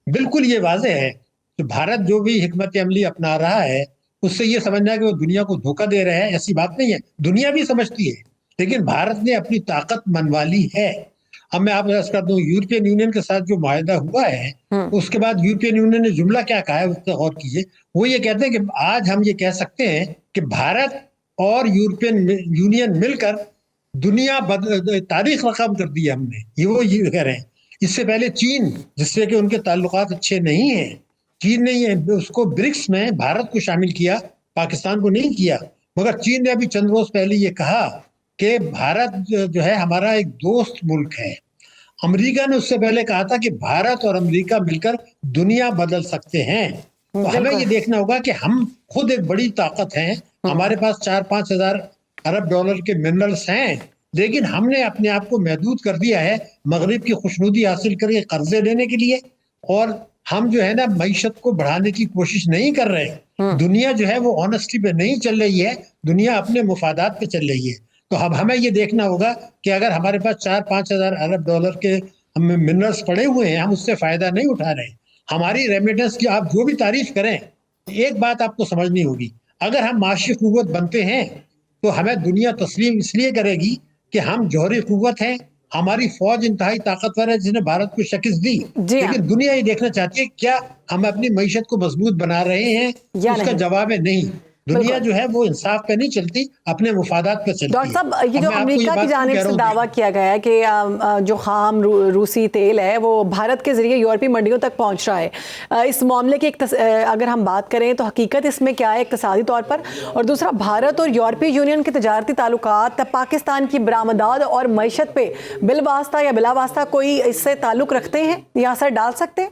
S5: بالکل یہ واضح ہے کہ بھارت جو بھی حکمت عملی اپنا رہا ہے اس سے یہ سمجھنا ہے کہ وہ دنیا کو دھوکہ دے رہے ہیں, ایسی بات نہیں ہے. دنیا بھی سمجھتی ہے, لیکن بھارت نے اپنی طاقت منوا لی ہے. اب میں آپ کو عرض کر دوں, یورپین یونین کے ساتھ جو معاہدہ ہوا ہے اس کے بعد یورپین یونین نے جملہ کیا کہا ہے اس پر غور کیجیے. وہ یہ کہتے ہیں کہ آج ہم یہ کہہ سکتے ہیں کہ بھارت اور یورپین یونین مل کر دنیا تاریخ رقم کر دی ہے ہم نے. وہ یہ کہہ رہے ہیں. اس سے پہلے چین, جس سے کہ ان کے تعلقات اچھے نہیں ہیں, چین نے اس کو برکس میں بھارت کو شامل کیا, پاکستان کو نہیں کیا. مگر چین نے ابھی چند روز پہلے یہ کہا کہ بھارت جو ہے ہمارا ایک دوست ملک ہے. امریکہ نے اس سے پہلے کہا تھا کہ بھارت اور امریکہ مل کر دنیا بدل سکتے ہیں. تو ہمیں یہ دیکھنا ہوگا کہ ہم خود ایک بڑی طاقت ہیں, ہمارے پاس 4-5 ہزار ارب ڈالر کے منرلز ہیں, لیکن ہم نے اپنے آپ کو محدود کر دیا ہے مغرب کی خوشنودی حاصل کر کے قرضے لینے کے لیے, اور ہم جو ہے نا معیشت کو بڑھانے کی کوشش نہیں کر رہے. دنیا جو ہے وہ آنیسٹی پہ نہیں چل رہی ہے, دنیا اپنے مفادات پہ چل رہی ہے. تو اب ہمیں یہ دیکھنا ہوگا کہ اگر ہمارے پاس 4-5 ہزار ارب ڈالر کے منرلز پڑے ہوئے ہیں, ہم اس سے فائدہ نہیں اٹھا رہے. ہماری ریمیٹنس کی آپ جو بھی تعریف کریں, ایک بات آپ کو سمجھنی ہوگی, اگر ہم معاشی قوت بنتے ہیں تو ہمیں دنیا تسلیم اس لیے کرے گی کہ ہم جوہری قوت ہیں, ہماری فوج انتہائی طاقتور ہے جس نے بھارت کو شکست دی. لیکن دنیا یہ دیکھنا چاہتی ہے کیا ہم اپنی معیشت کو مضبوط بنا رہے ہیں, اس کا جواب ہے نہیں. دنیا جو ہے وہ انصاف پہ نہیں چلتی، اپنے مفادات پہ چلتی ہے۔
S1: ڈاکٹر صاحب، یہ جو امریکہ کی جانب سے دعویٰ کیا گیا ہے کہ جو خام روسی تیل ہے وہ بھارت کے ذریعے یورپی منڈیوں تک پہنچ رہا ہے، اس معاملے کی اگر ہم بات کریں تو حقیقت اس میں کیا ہے اقتصادی طور پر؟ اور دوسرا، بھارت اور یورپی یونین کے تجارتی تعلقات پاکستان کی برآمدات اور معیشت پہ بالواسطہ یا بلا واسطہ کوئی اس سے تعلق رکھتے ہیں یا اثر ڈال سکتے ہیں؟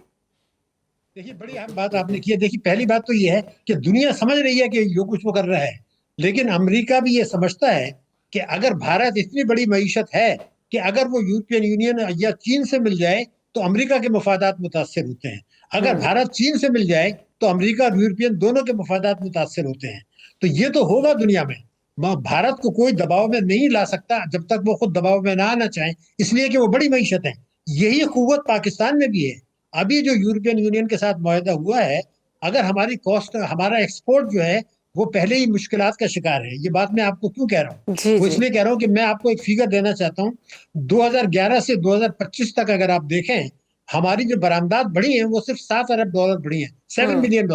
S5: دیکھیے، بڑی اہم بات آپ نے کی ہے۔ دیکھیے، پہلی بات تو یہ ہے کہ دنیا سمجھ رہی ہے کہ جو کچھ وہ کر رہا ہے، لیکن امریکہ بھی یہ سمجھتا ہے کہ اگر بھارت اتنی بڑی معیشت ہے کہ اگر وہ یورپین یونین یا چین سے مل جائے تو امریکہ کے مفادات متاثر ہوتے ہیں، اگر بھارت چین سے مل جائے تو امریکہ اور یورپین دونوں کے مفادات متاثر ہوتے ہیں۔ تو یہ تو ہوگا دنیا میں، بھارت کو کوئی دباؤ میں نہیں لا سکتا جب تک وہ خود دباؤ میں نہ آنا چاہیں، اس لیے کہ وہ بڑی معیشت ہے۔ یہی قوت پاکستان میں بھی ہے۔ ابھی جو یورپین یونین کے ساتھ معاہدہ ہوا ہے، اگر ہماری کاسٹ، ہمارا ایکسپورٹ جو ہے وہ پہلے ہی مشکلات کا شکار ہے۔ یہ بات میں آپ کو کیوں کہہ رہا ہوں؟ وہ اس لیے کہہ رہا ہوں کہ میں آپ کو ایک فگر دینا چاہتا ہوں۔ 2011 سے 2025 تک اگر آپ دیکھیں، ہماری جو برآمدات بڑھی ہیں وہ صرف $7 ارب بڑھی ہیں، $7 بلین،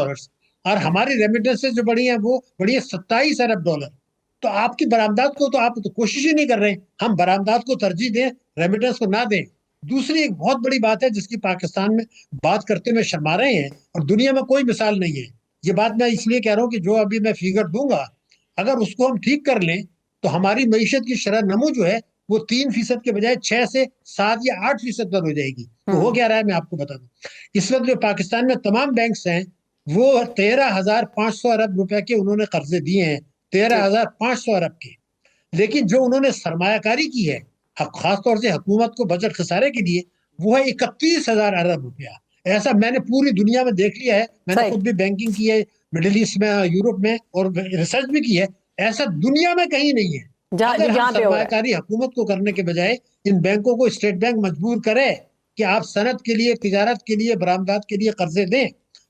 S5: اور ہماری ریمیٹنسز جو بڑھی ہیں وہ بڑھی ہیں $27 ارب۔ تو آپ کی برآمدات کو تو آپ کوشش ہی نہیں کر رہے ہیں۔ ہم برآمدات کو ترجیح دیں، ریمیٹنس کو نہ دیں۔ دوسری ایک بہت بڑی بات ہے جس کی پاکستان میں بات کرتے میں شرما رہے ہیں اور دنیا میں کوئی مثال نہیں ہے۔ یہ بات میں اس لیے کہہ رہا ہوں کہ جو ابھی میں فگر دوں گا، اگر اس کو ہم ٹھیک کر لیں تو ہماری معیشت کی شرح نمو جو ہے وہ 3% کے بجائے 6 سے 7 یا 8% پر ہو جائے گی۔ تو ہو کیا رہا ہے میں آپ کو بتا دوں، اس وقت جو پاکستان میں تمام بینکس ہیں وہ 13,500 ارب روپے کے انہوں نے قرضے دیے ہیں، 13,500 ارب کے، لیکن جو انہوں نے سرمایہ کاری کی ہے خاص طور سے حکومت کو بجٹ خسارے کے لیے، وہ ہے 31,000 ارب روپیہ۔ ایسا میں نے پوری دنیا میں دیکھ لیا ہے، میں نے خود بھی بینکنگ کی ہے مڈل ایسٹ میں، یورپ میں، اور ریسرچ بھی کی ہے۔ ایسا دنیا میں کہیں نہیں ہے۔ اگر ہم سرمایہ کاری حکومت کو کرنے کے بجائے ان بینکوں کو اسٹیٹ بینک مجبور کرے کہ آپ صنعت کے لیے، تجارت کے لیے، برآمدات کے لیے قرضے دیں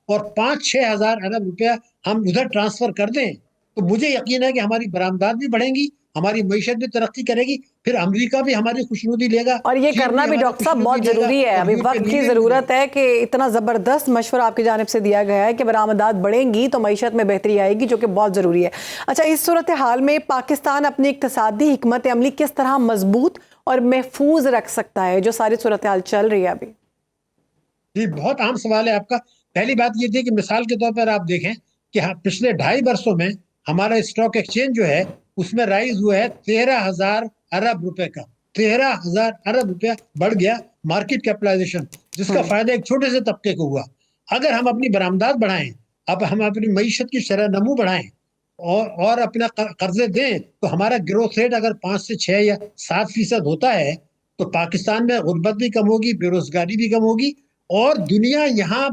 S5: اور 5-6 ہزار ارب روپیہ ہم ادھر ٹرانسفر کر دیں، تو مجھے یقین ہے کہ ہماری برآمدات بھی بڑھیں گی، ہماری معیشت بھی ترقی کرے گی، پھر امریکہ بھی ہماری خوشنودی لے گا۔
S1: اور یہ کرنا بھی ڈاکٹر صاحب بہت ضروری ہے، ابھی وقت کی ضرورت ہے کہ اتنا زبردست مشورہ آپ کی جانب سے دیا گیا ہے کہ برآمدات بڑھیں گی تو معیشت میں بہتری آئے گی، جو کہ بہت ضروری ہے۔ اچھا، اس صورتحال میں پاکستان اپنی اقتصادی حکمت عملی کس طرح مضبوط اور محفوظ رکھ سکتا ہے جو ساری صورتحال چل رہی ہے ابھی؟
S5: جی، بہت اہم سوال ہے آپ کا۔ پہلی بات یہ تھی کہ مثال کے طور پر آپ دیکھیں کہ پچھلے 2.5 برسوں میں ہمارا اسٹاک ایکسچینج جو ہے اس میں رائز ہوا ہے 13,000 ارب روپے کا، 13,000 ارب روپیہ بڑھ گیا مارکیٹ کیپٹلائزیشن، جس کا فائدہ ایک چھوٹے سے طبقے کو ہوا۔ اگر ہم اپنی برآمدات بڑھائیں، اب ہم اپنی معیشت کی شرح نمو بڑھائیں اور اپنا قرضے دیں، تو ہمارا گروتھ ریٹ اگر 5 سے 6 یا 7% ہوتا ہے تو پاکستان میں غربت بھی کم ہوگی، بے روزگاری بھی کم ہوگی، اور دنیا یہاں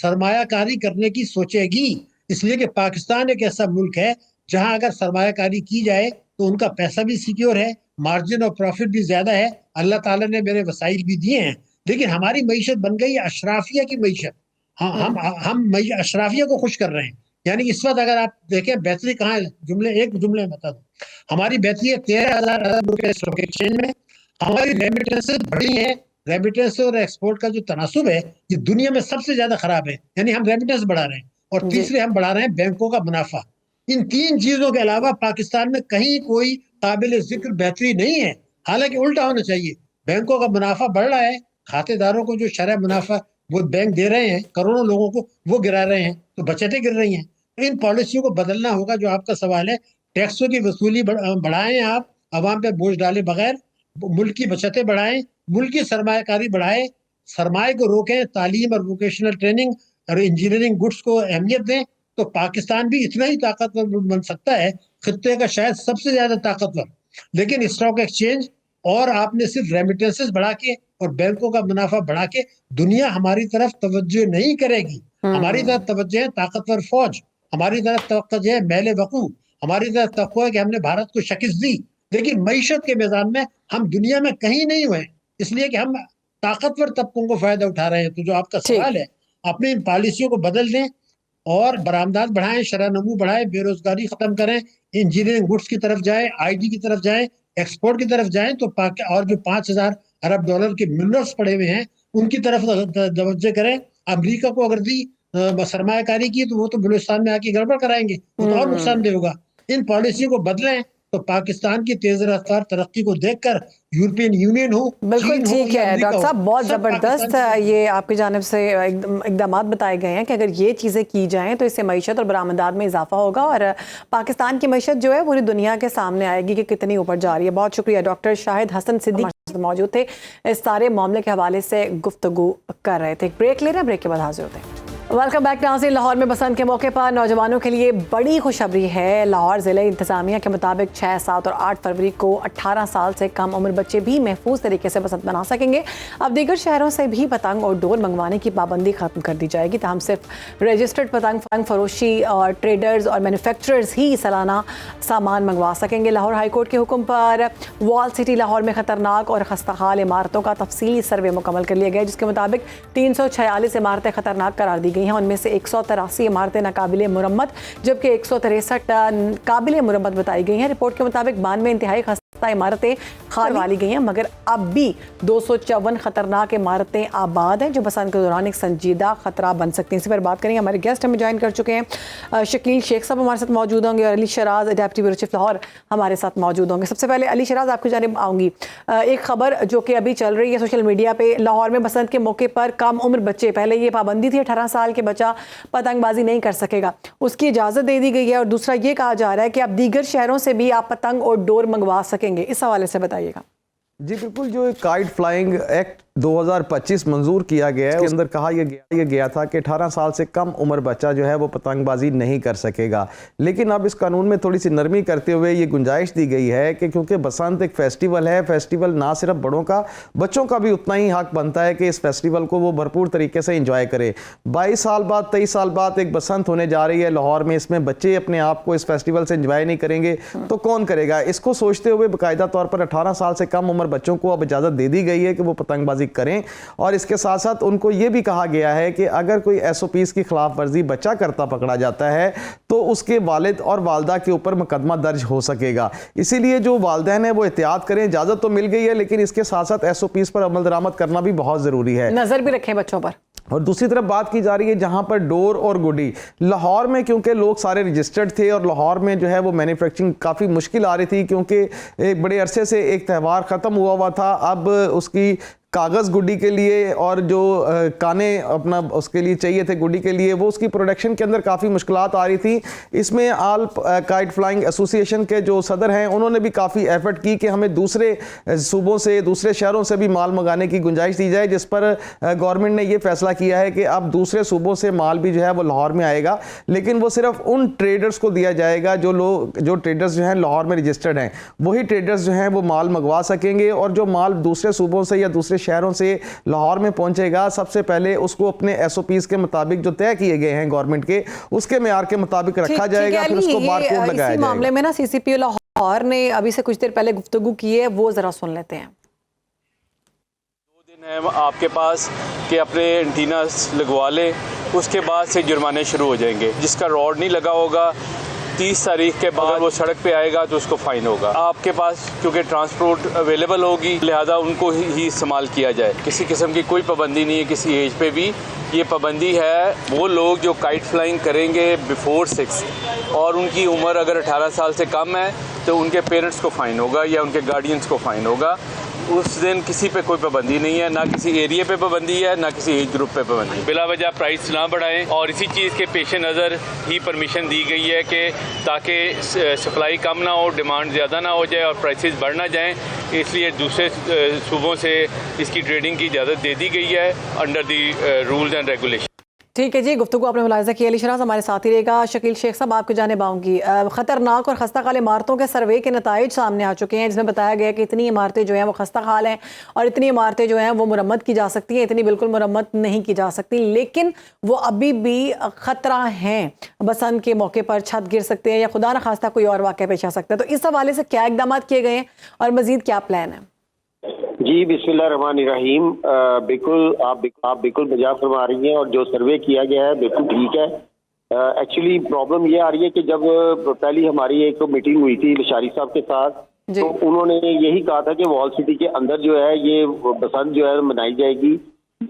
S5: سرمایہ کاری کرنے کی سوچے گی، اس لیے کہ پاکستان ایک ایسا ملک ہے جہاں اگر سرمایہ کاری کی جائے تو ان کا پیسہ بھی سیکیور ہے، مارجن اور پروفٹ بھی زیادہ ہے، اللہ تعالیٰ نے میرے وسائل بھی دیے ہیں۔ لیکن ہماری معیشت بن گئی اشرافیہ کی معیشت، ہم اشرافیہ کو خوش کر رہے ہیں۔ یعنی اس وقت اگر آپ دیکھیں بہتری کہاں ہے، ایک جملے میں بتا دوں، ہماری بہتری ہے 13,000 ارب روپے اسٹاک ایکسچینج میں، ہماری ریمیٹنسز بڑی ہیں، ریمیٹنس اور ایکسپورٹ کا جو تناسب ہے یہ دنیا میں سب سے زیادہ خراب ہے، یعنی ہم ریمیٹنس بڑھا رہے ہیں، اور تیسرے ہم بڑھا رہے ہیں بینکوں کا منافع۔ ان 3 چیزوں کے علاوہ پاکستان میں کہیں کوئی قابل ذکر بہتری نہیں ہے، حالانکہ الٹا ہونا چاہیے۔ بینکوں کا منافع بڑھ رہا ہے، کھاتے داروں کو جو شرح منافع وہ بینک دے رہے ہیں کروڑوں لوگوں کو وہ گرا رہے ہیں، تو بچتیں گر رہی ہیں۔ ان پالیسیوں کو بدلنا ہوگا، جو آپ کا سوال ہے۔ ٹیکسوں کی وصولی بڑھائیں، آپ عوام پہ بوجھ ڈالے بغیر، ملک کی بچتیں بڑھائیں، ملکی سرمایہ کاری بڑھائیں، سرمایہ کو روکیں، تعلیم اور ووکیشنل ٹریننگ اور انجینئرنگ گڈس کو اہمیت دیں، تو پاکستان بھی اتنا ہی طاقتور بن سکتا ہے، خطے کا شاید سب سے زیادہ طاقتور۔ لیکن اسٹاک ایکسچینج اور آپ نے صرف ریمیٹنسز بڑھا کے اور بینکوں کا منافع بڑھا کے دنیا ہماری طرف توجہ نہیں کرے گی۔ ہماری طرف توجہ ہے طاقتور فوج، ہماری طرف توجہ ہے میل وقوع، ہماری طرف توقع ہے کہ ہم نے بھارت کو شکست دی، لیکن معیشت کے میدان میں ہم دنیا میں کہیں نہیں ہوئے، اس لیے کہ ہم طاقتور طبقوں کو فائدہ اٹھا رہے ہیں۔ تو جو آپ کا سوال ہے، اپنی ان پالیسیوں کو بدل دیں اور برآمدات بڑھائیں، شرح نمو بڑھائیں، بے روزگاری ختم کریں، انجینئرنگ گڈس کی طرف جائیں، آئی ٹی کی طرف جائیں، ایکسپورٹ کی طرف جائیں، تو اور جو 5,000 ارب ڈالر کے منرلس پڑے ہوئے ہیں ان کی طرف توجہ کریں۔ امریکہ کو اگر دی सरमाया कारी की तो वो तो बलूचिस्तान में आके गड़बड़ कराएंगे, वो तो और नुकसानदेह होगा। इन पॉलिसी को बदलें तो पाकिस्तान की तेज रफ्तार तरक्की को देखकर यूरोपियन यूनियन हो,
S1: बिल्कुल
S5: चीन हो
S1: ठीक
S5: या
S1: है
S5: अमेरिका
S1: डॉक्टर साहब,
S5: हो,
S1: बहुत
S5: सब
S1: ज़बरदस्त
S5: पाकिस्तान की
S1: ये आपकी जानिब से इकदाम बताए गए हैं कि अगर ये चीज़ें की जाएं तो इससे मईशत और बरामदात में इजाफा होगा और पाकिस्तान की मईशत जो है पूरी दुनिया के सामने आएगी कि कितनी ऊपर जा रही है। बहुत शुक्रिया डॉक्टर शाहिद हसन सिद्दीकी मौजूद थे, इस सारे मामले के हवाले से गुफ्तगू कर रहे थे। ब्रेक ले रहे हैं, ब्रेक के बाद हाजिर होते हैं। वेलकम बैक नाज़रीन। लाहौर में बसंत के मौके पर नौजवानों के लिए बड़ी खुशखबरी है। लाहौर ज़िले इंतज़ामिया के मुताबिक 6, 7 और 8 फरवरी को 18 साल से कम उम्र बच्चे भी महफूज तरीके से बसंत मना सकेंगे। अब दीगर शहरों से भी पतंग और डोर मंगवाने की पाबंदी खत्म कर दी जाएगी, ताहम सिर्फ रजिस्टर्ड पतंग फरोशी और ट्रेडर्स और मैन्युफैक्चरर्स ही सालाना सामान मंगवा सकेंगे। लाहौर हाई कोर्ट के हुक्म पर वॉल सिटी लाहौर में खतरनाक और खस्ताहाल इमारतों का तफसीली सर्वे मुकम्मल कर लिया गया, जिसके मुताबिक 346 इमारतें खतरनाक करार दी गई हैं। उनमें से 183 इमारतें नाकाबिले मुरम्मत जबकि 163 काबिले मुरम्मत बताई गई हैं। रिपोर्ट के मुताबिक 92 इंतहाई खस्ता इमारतें खाली वाली गई हैं, मगर अब भी 254 खतरनाक इमारतें आबाद हैं जो बसंत के दौरान एक संजीदा खतरा बन सकती हैं। इसी पर बात करेंगे, हमारे गेस्ट हमें ज्वाइन कर चुके हैं। शकील शेख साहब हमारे साथ मौजूद होंगे और अली शराज अडेप्टी ब्यूरो चीफ लाहौर हमारे साथ मौजूद होंगे। सबसे पहले अली शराज आपकी जानिब आऊँगी। एक खबर जो कि अभी चल रही है सोशल मीडिया पे, लाहौर में बसंत के मौके पर कम उम्र बच्चे, पहले ये पाबंदी थी 18 साल के बच्चा पतंगबाजी नहीं कर सकेगा, उसकी इजाज़त दे दी गई है, और दूसरा ये कहा जा रहा है कि अब दीगर शहरों से भी आप पतंग और डोर मंगवा सकेंगे। इस हवाले से बताइएगा।
S6: जी बिल्कुल, जो काइट फ्लाइंग एक्ट 2025 मंजूर किया गया है, उसके अंदर कहा यह गया था कि 18 साल से कम उम्र बच्चा जो है वो पतंगबाजी नहीं कर सकेगा। लेकिन अब इस कानून में थोड़ी सी नरमी करते हुए ये गुंजाइश दी गई है कि क्योंकि बसंत एक फेस्टिवल है, फेस्टिवल ना सिर्फ बड़ों का, बच्चों का भी उतना ही हक बनता है कि इस फेस्टिवल को वो भरपूर तरीके से इंजॉय करे। 22 साल बाद 23 साल बाद एक बसंत होने जा रही है लाहौर में, इसमें बच्चे अपने आप को इस फेस्टिवल से इंजॉय नहीं करेंगे तो कौन करेगा? इसको सोचते हुए बाकायदा तौर पर 18 साल से कम उम्र बच्चों को अब इजाज़त दे दी गई है कि वो पतंगबाजी करें, और इसके साथ साथ उनको यह भी कहा गया है कि अगर कोई SOPs की खिलाफ वर्जी बच्चा करता पकड़ा जाता है तो उसके वालिद और वालदा के ऊपर मुकदमा दर्ज हो सकेगा। इसीलिए जो वालिदैन है वो एहतियात करें। इजाज़त तो मिल गई है लेकिन इसके साथ साथ SOPs पर अमल दरामद करना भी बहुत ज़रूरी है,
S1: नज़र भी रखें बच्चों पर।
S6: और दूसरी तरफ बात की जा रही है जहां पर डोर और गुडी, लाहौर में क्योंकि लोग सारे रजिस्टर्ड थे और लाहौर में जो है वो मैन्युफैक्चरिंग काफ़ी मुश्किल आ रही थी, क्योंकि एक बड़े अरसे से एक त्यौहार ख़त्म हुआ था। अब उसकी कागज़ गुड्डी के लिए और जो काने अपना उसके लिए चाहिए थे गुड्डी के लिए, वो उसकी प्रोडक्शन के अंदर काफ़ी मुश्किलात आ रही थी। इसमें आल काइट फ्लाइंग एसोसिएशन के जो सदर हैं उन्होंने भी काफ़ी एफर्ट की कि हमें दूसरे सूबों से, दूसरे शहरों से भी माल मंगाने की गुंजाइश दी जाए, जिस पर गवर्नमेंट ने ये फैसला किया है कि अब दूसरे सूबों से माल भी जो है वो लाहौर में आएगा, लेकिन वो सिर्फ उन ट्रेडर्स को दिया जाएगा जो ट्रेडर्स जो हैं लाहौर में रजिस्टर्ड हैं, वही ट्रेडर्स जो हैं वो माल मंगवा सकेंगे। और जो माल दूसरे सूबों से या दूसरे शहरों से लाहौर में पहुंचेगा, सबसे पहले उसको अपने SOPs के मुताबिक जो तय किए गए हैं गवर्नमेंट के, उसके मेयार के मुताबिक रखा जाएगा, फिर उसको बारकोड लगाया जाएगा।
S1: इसी मामले में ना CCPO लाहौर ने अभी से कुछ देर पहले गुफ्तगू की है, वो जरा सुन लेते हैं।
S7: 2 दिन है आपके पास कि अपने एंटीना लगवा ले, उसके बाद से जुर्माने शुरू हो जाएंगे। जिसका रॉड नहीं लगा होगा 30 तारीख के बाद वो सड़क पे आएगा तो उसको फाइन होगा। आपके पास क्योंकि ट्रांसपोर्ट अवेलेबल होगी, लिहाजा उनको ही इस्तेमाल किया जाए। किसी किस्म की कोई पाबंदी नहीं है किसी एज पे भी। ये पाबंदी है वो लोग जो काइट फ्लाइंग करेंगे बिफोर 6 और उनकी उम्र अगर 18 साल से कम है तो उनके पेरेंट्स को फ़ाइन होगा या उनके गार्डियंस को फ़ाइन होगा। उस दिन किसी पे कोई पाबंदी नहीं है, ना किसी एरिया पे पाबंदी है, ना किसी एज ग्रुप पे पाबंदी है। बिला वजह प्राइस ना बढ़ाएं, और इसी चीज़ के पेश नज़र ही परमिशन दी गई है कि ताकि सप्लाई कम ना हो, डिमांड ज़्यादा ना हो जाए और प्राइसेस बढ़ ना जाएं, इसलिए दूसरे सूबों से इसकी ट्रेडिंग की इजाज़त दे दी गई है under the rules and regulation.
S1: ठीक है जी, गुफ्तगू आपने मुलाहिजा की। अली शराज हमारे साथ ही रहेगा। शकील शेख साहब आपकी जानिब आऊँगी। ख़तरनाक और खस्ता हाल इमारतों के सर्वे के नताइज सामने आ चुके हैं, जिसमें बताया गया कि इतनी इमारतें जो हैं वो खस्ता हाल हैं और इतनी इमारतें जो हैं वो मुरम्मत की जा सकती हैं, इतनी बिल्कुल मुरम्मत नहीं की जा सकती, लेकिन वो अभी भी ख़तरा हैं। बसंत के मौके पर छत गिर सकते हैं या खुदा न खास्ता कोई और वाक़या पेश आ सकता है। तो इस हवाले से क्या इक़दाम किए गए हैं और मज़ीद क्या प्लान है?
S8: जी बिस्मिल्लाहिर्रहमानिर्रहीम। बिल्कुल आप बिल्कुल बजा फरमा रही हैं और जो सर्वे किया गया है बिल्कुल ठीक है। एक्चुअली प्रॉब्लम ये आ रही है कि जब पहली हमारी एक मीटिंग हुई थी लशारी साहब के साथ, तो उन्होंने यही कहा था कि वॉल सिटी के अंदर जो है ये बसंत जो है मनाई जाएगी,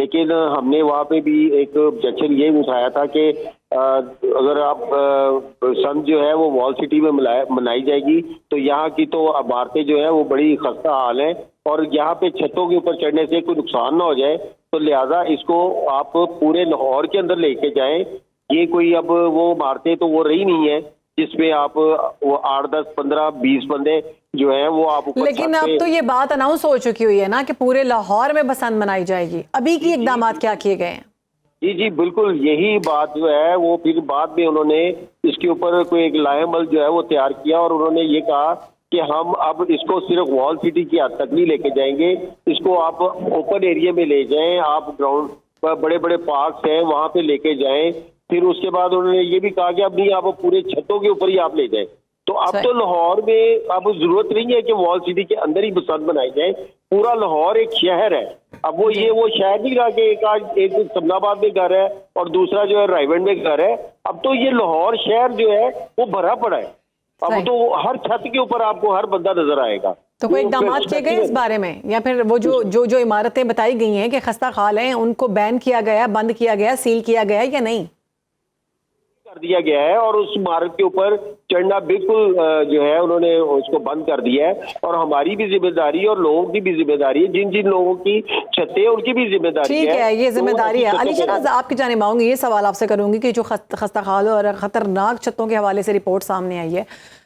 S8: لیکن ہم نے وہاں پہ بھی ایک آبجیکشن یہ اٹھایا تھا کہ اگر آپ سن جو ہے وہ وال سٹی میں منائی جائے گی تو یہاں کی تو عمارتیں جو ہیں وہ بڑی خستہ حال ہیں اور یہاں پہ چھتوں کے اوپر چڑھنے سے کوئی نقصان نہ ہو جائے، تو لہٰذا اس کو آپ پورے لاہور کے اندر لے کے جائیں. یہ کوئی اب وہ عمارتیں تو وہ رہی نہیں ہے جس میں آپ وہ 8 10 15 20 بندے جو ہیں وہ آپ.
S1: لیکن اب تو یہ بات اناؤنس ہو چکی ہوئی ہے نا کہ پورے لاہور میں بسنت منائی جائے گی. ابھی کی اقدامات کیا کیے گئے ہیں؟
S8: جی بالکل یہی بات جو ہے وہ پھر بعد میں انہوں نے اس کے اوپر کوئی ایک لائحہ عمل جو ہے وہ تیار کیا اور انہوں نے یہ کہا کہ ہم اب اس کو صرف وال سٹی کی حد تک نہیں لے کے جائیں گے، اس کو آپ اوپن ایریا میں لے جائیں، آپ گراؤنڈ بڑے بڑے پارکس ہیں وہاں پہ لے کے جائیں. پھر اس کے بعد انہوں نے یہ بھی کہا کہ اب نہیں آپ پورے چھتوں کے اوپر ہی آپ لے جائیں. تو اب تو لاہور میں اب ضرورت نہیں ہے کہ وال سٹی کے اندر ہی بسنت منائی جائے، پورا لاہور ایک شہر ہے. اب وہ شہر نہیں رہا کہ ایک سمنا آباد میں گھر ہے اور دوسرا جو ہے رائیونڈ میں گھر ہے. اب تو یہ لاہور شہر جو ہے وہ بھرا پڑا ہے. اب تو ہر چھت کے اوپر آپ کو ہر بندہ نظر آئے گا.
S1: تو کوئی اقدامات کیے گئے اس بارے میں، یا پھر وہ جو عمارتیں بتائی گئی ہیں کہ خستہ حال ہیں ان کو بین کیا گیا، بند کیا گیا، سیل کیا گیا یا نہیں؟
S8: کر دیا گیا ہے اور اس عمارت کے اوپر چڑھنا بالکل جو ہے انہوں نے اس کو بند کر دیا ہے. اور ہماری بھی ذمہ داری اور لوگوں کی بھی ذمہ داری ہے، جن لوگوں کی چھتیں ان کی بھی ذمہ داری ہے.
S1: ٹھیک ہے، یہ ذمہ داری ہے. علی شہناز آپ کی جانب آؤں گی، یہ سوال آپ سے کروں گی کہ جو خستہ حال اور خطرناک چھتوں کے حوالے سے رپورٹ سامنے آئی ہے،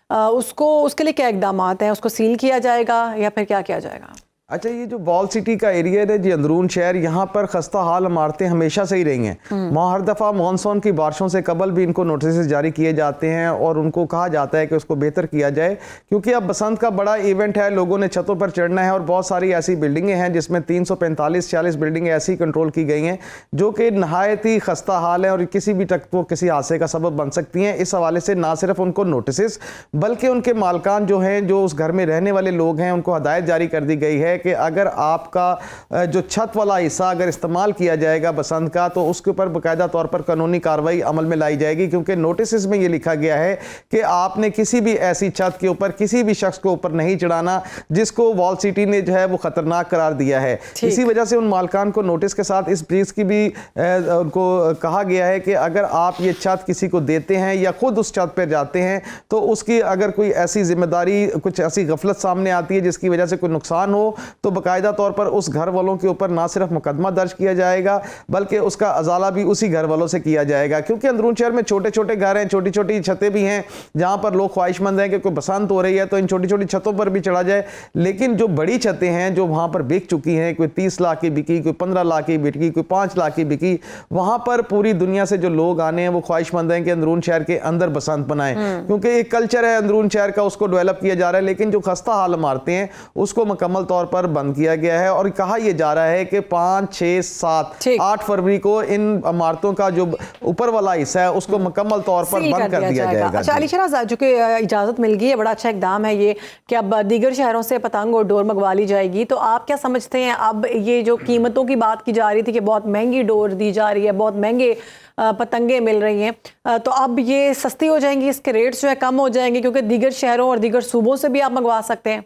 S1: اس کے لیے کیا اقدامات ہیں؟ اس کو سیل کیا جائے گا یا پھر کیا کیا جائے گا؟
S6: اچھا، یہ جو وال سٹی کا ایریا ہے جی اندرون شہر، یہاں پر خستہ حال عمارتیں ہمیشہ سے ہی رہی ہیں. ہر دفعہ مانسون کی بارشوں سے قبل بھی ان کو نوٹسز جاری کیے جاتے ہیں اور ان کو کہا جاتا ہے کہ اس کو بہتر کیا جائے، کیونکہ اب بسنت کا بڑا ایونٹ ہے، لوگوں نے چھتوں پر چڑھنا ہے اور بہت ساری ایسی بلڈنگیں ہیں جس میں 345-46 بلڈنگیں ایسی کنٹرول کی گئی ہیں جو کہ نہایت ہی خستہ حال ہیں اور کسی بھی تک وہ کسی حادثے کا سبب بن سکتی ہیں. اس حوالے سے نہ صرف ان کو نوٹسز بلکہ ان کے مالکان جو ہیں، جو اس گھر میں رہنے والے لوگ ہیں، ان کو ہدایت جاری کر دی گئی ہے کہ اگر آپ کا جو چھت والا حصہ اگر استعمال کیا جائے گا بسنت کا تو اس کے اوپر باقاعدہ طور پر قانونی کارروائی عمل میں لائی جائے گی، کیونکہ نوٹسز میں یہ لکھا گیا ہے کہ آپ نے کسی بھی ایسی چھت کے اوپر کسی بھی شخص کو اوپر نہیں چڑھانا جس کو وال سٹی نے جو ہے وہ خطرناک قرار دیا ہے. اسی وجہ سے ان مالکان کو نوٹس کے ساتھ اس چیز کی بھی ان کو کہا گیا ہے کہ اگر آپ یہ چھت کسی کو دیتے ہیں یا خود اس چھت پہ جاتے ہیں تو اس کی اگر کوئی ایسی ذمہ داری، کچھ ایسی غفلت سامنے آتی ہے جس کی وجہ سے کوئی نقصان ہو تو باقاعدہ طور پر اس گھر والوں کے اوپر نہ صرف مقدمہ درج کیا جائے گا بلکہ اس کا ازالہ بھی اسی گھر والوں سے کیا جائے گا. کیونکہ اندرون شہر میں چھوٹے چھوٹے گھر ہیں، چھوٹی چھوٹی چھتیں بھی ہیں جہاں پر لوگ خواہش مند ہیں کہ کوئی بسنت ہو رہی ہے تو ان چھوٹی چھوٹی چھتوں پر بھی چڑھا جائے. لیکن جو بڑی چھتیں ہیں جو وہاں پر بک چکی ہیں، کوئی 30 لاکھ کی بکی، کوئی 15 لاکھ کی بکی، کوئی 5 لاکھ کی بکی، وہاں پر پوری دنیا سے جو لوگ آنے ہیں وہ خواہش مند ہیں کہ اندرون شہر کے اندر بسنت بنائیں، کیونکہ ایک کلچر ہے اندرون شہر کا، اس کو ڈیولپ کیا جا رہا ہے. لیکن جو خستہ حال عمارتیں ہیں اس کو مکمل طور پر بند کیا گیا ہے اور کہا یہ جا رہا ہے کہ 5 6 7 8 فروری کو ان عمارتوں کا جو اوپر والا حصہ ہے اس کو مکمل طور پر بند کر دیا جائے گا.
S1: اچھا علی شہناز، جو کہ اجازت مل گئی ہے، بڑا اچھا اقدام ہے یہ کہ اب دیگر شہروں سے پتنگ اور ڈور منگوا لی جائے گی، تو آپ کیا سمجھتے ہیں اب یہ جو قیمتوں کی بات کی جا رہی تھی کہ بہت مہنگی ڈور دی جا رہی ہے، بہت مہنگے پتنگیں مل رہی ہیں، تو اب یہ سستی ہو جائیں گی، اس کے ریٹس جو ہے کم ہو جائیں گے کیونکہ دیگر شہروں اور دیگر صوبوں سے بھی آپ منگوا سکتے ہیں؟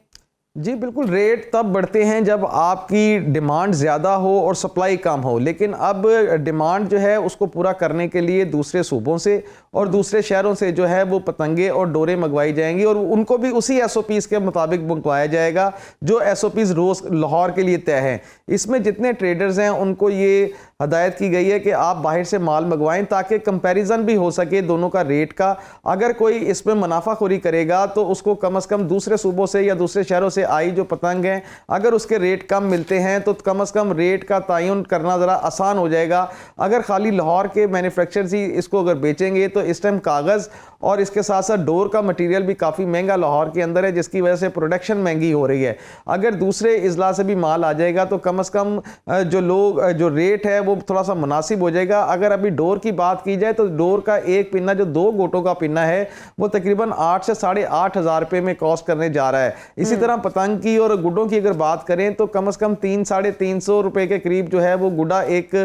S6: جی بالکل، ریٹ تب بڑھتے ہیں جب آپ کی ڈیمانڈ زیادہ ہو اور سپلائی کم ہو. لیکن اب ڈیمانڈ جو ہے اس کو پورا کرنے کے لیے دوسرے صوبوں سے اور دوسرے شہروں سے جو ہے وہ پتنگیں اور ڈوریں منگوائی جائیں گی اور ان کو بھی اسی ایس او پیز کے مطابق منگوایا جائے گا جو ایس او پیز روز لاہور کے لیے طے ہیں. اس میں جتنے ٹریڈرز ہیں ان کو یہ ہدایت کی گئی ہے کہ آپ باہر سے مال منگوائیں تاکہ کمپیریزن بھی ہو سکے دونوں کا ریٹ کا. اگر کوئی اس میں منافع خوری کرے گا تو اس کو کم از کم دوسرے صوبوں سے یا دوسرے شہروں سے آئی جو پتنگ ہیں اگر اس کے ریٹ کم ملتے ہیں تو کم از کم ریٹ کا تعین کرنا ذرا آسان ہو جائے گا. اگر خالی لاہور کے مینوفیکچرز ہی اس کو اگر بیچیں گے تو اس ٹائم کاغذ اور اس کے ساتھ ساتھ ڈور کا مٹیریل بھی کافی مہنگا لاہور کے اندر ہے جس کی وجہ سے پروڈکشن مہنگی ہو رہی ہے. اگر دوسرے اضلاع سے بھی مال آ جائے گا تو کم از کم جو ریٹ ہے وہ تھوڑا سا مناسب ہو جائے گا. اگر ابھی ڈور کی بات کی جائے تو ڈور کا ایک پنہ جو 2 گوٹوں کا پنہ ہے وہ تقریباً 8 سے 8,500 روپے میں کاسٹ کرنے جا رہا ہے. اسی طرح پتنگ کی اور گڈوں کی اگر بات کریں تو کم از کم 300-350 روپے کے قریب جو ہے وہ گڈا ایک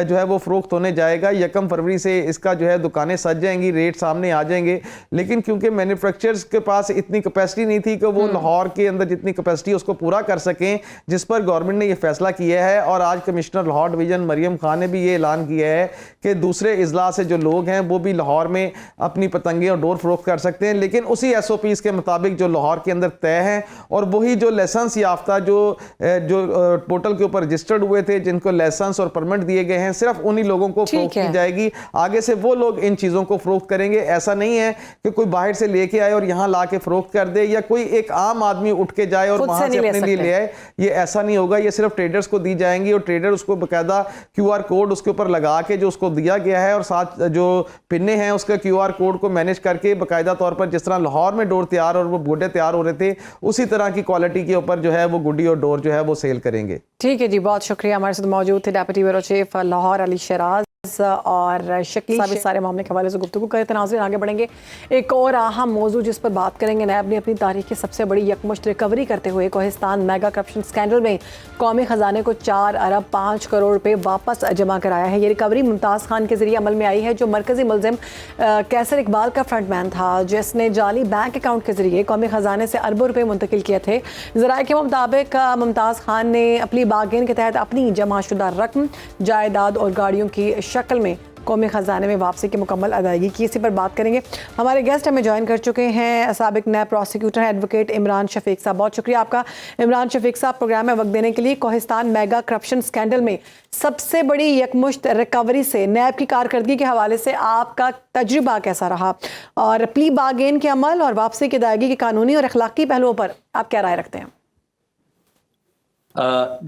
S6: جو ہے وہ فروخت ہونے جائے گا. 1 فروری سے اس کا جو ہے دکانیں سج लग जाएंगी, रेट सामने आ जाएंगे, लेकिन क्योंकि मैन्युफैक्चरर्स के पास इतनी कैपेसिटी नहीं थी कि वो लाहौर के अंदर जितनी कैपेसिटी उसको पूरा कर सकें, जिस पर गवर्नमेंट ने ये फैसला किया है। और आज कमिश्नर लाहौर डिवीज़न मरियम खान ने भी ये ऐलान किया है कि दूसरे अजला से जो लोग हैं वो भी लाहौर में अपनी पतंगे और डोर फरोख्त कर सकते हैं, लेकिन उसी SOPs के मुताबिक जो लाहौर के अंदर तय हैं, और वही जो लाइसेंस याफ्ता जो पोर्टल के ऊपर रजिस्टर्ड हुए थे, जिनको लाइसेंस और परमिट दिए गए हैं, सिर्फ उन्हीं लोगों को फरोख्त की जाएगी। आगे से वो लोग इन चीज़ों को फरोख्त करेंगे। ऐसा नहीं है कि कोई बाहर से लेके आए और यहाँ ला के फरोख्त कर दे, या कोई एक आम आदमी उठ के जाए और वहाँ से अपने लिए ले आए, ये ऐसा नहीं होगा। ये सिर्फ ट्रेडर्स को दी जाएंगी और ट्रेडर उसको बाकायदा QR कोड उसके ऊपर लगा के जो उसको दिया गया है, और साथ जो पिन्ने हैं उसका QR कोड को मैनेज करके बाकायदा तौर पर जिस तरह लाहौर में डोर तैयार और वो गुड्डे तैयार हो रहे थे, उसी तरह की क्वालिटी के ऊपर जो है वो गुड्डी और डोर जो है वो सेल करेंगे।
S1: ठीक है जी, बहुत शुक्रिया। हमारे साथ मौजूद थे deputy bureau chief Lahore Ali Shiraz और शकील साहब। सारे मामले के हवाले से गुफ्तगू करते नाज़रीन आगे बढ़ेंगे। एक और अहम मौजू जिस पर बात करेंगे, नैब ने अपनी तारीख की सबसे बड़ी यकमुश्त रिकवरी करते हुए कोहिस्तान मेगा करप्शन स्कैंडल में कौमी खजाने को 4 अरब 5 करोड़ रुपए वापस जमा कराया है। ये रिकवरी मुमताज़ खान के जरिए अमल में आई है, जो मरकजी मुलजिम कैसर इकबाल का फ्रंटमैन था, जिसने जाली बैंक अकाउंट के जरिए कौमी खजाने से अरबों रुपए मुंतकिल किए थे। ज़राए के मुताबिक मुमताज़ खान ने अपनी बारगेन के तहत अपनी जमाशुदा रकम, जायदाद और गाड़ियों की शक्ल में कौमी ख़जाने में वापसी की मुकम्मल अदायगी की। इसी पर बात करेंगे। हमारे गेस्ट हमें ज्वाइन कर चुके हैं साबिक नैब प्रोसिक्यूटर हैं एडवोकेट इमरान शफीक साहब। बहुत शुक्रिया आपका इमरान शफीक साहब प्रोग्राम में वक्त देने के लिए। कोहिस्तान मेगा करप्शन स्कैंडल में सबसे बड़ी यकमुश्त रिकवरी से नैब की कारकर्दगी के हवाले से आपका तजुर्बा कैसा रहा, और प्ली बारगेन के अमल और वापसी की अदायगी के कानूनी और अखलाकी पहलुओं पर आप क्या राय रखते हैं?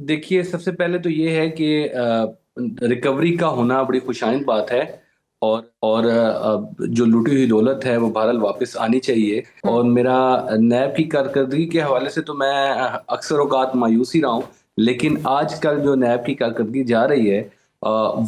S9: देखिए, सबसे पहले तो ये है कि रिकवरी का होना बड़ी खुशाइंद बात है, और जो लूटी हुई दौलत है वो बहरहाल वापस आनी चाहिए। और मेरा नैब की कारकर्दगी के हवाले से तो मैं अक्सर औकात मायूस ही रहा हूँ, लेकिन आजकल जो नैब की कारकर्दगी जा रही है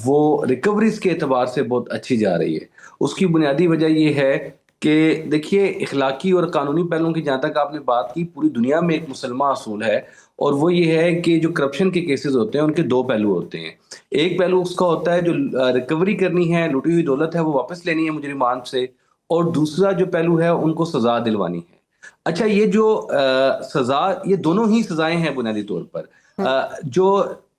S9: वो रिकवरीज के एतबार से बहुत अच्छी जा रही है। उसकी बुनियादी वजह ये है कि देखिए, इखलाकी और कानूनी पहलुओं की जहाँ तक आपने बात की, पूरी दुनिया में एक मुसलमान असूल है, और वो ये है कि जो करप्शन के केसेस होते हैं उनके दो पहलू होते हैं। एक पहलू उसका होता है जो रिकवरी करनी है, लूटी हुई दौलत है वो वापस लेनी है मुजरिमान से, और दूसरा जो पहलू है उनको सजा दिलवानी है। अच्छा, ये जो सजा, ये दोनों ही सजाएं हैं बुनियादी तौर पर। जो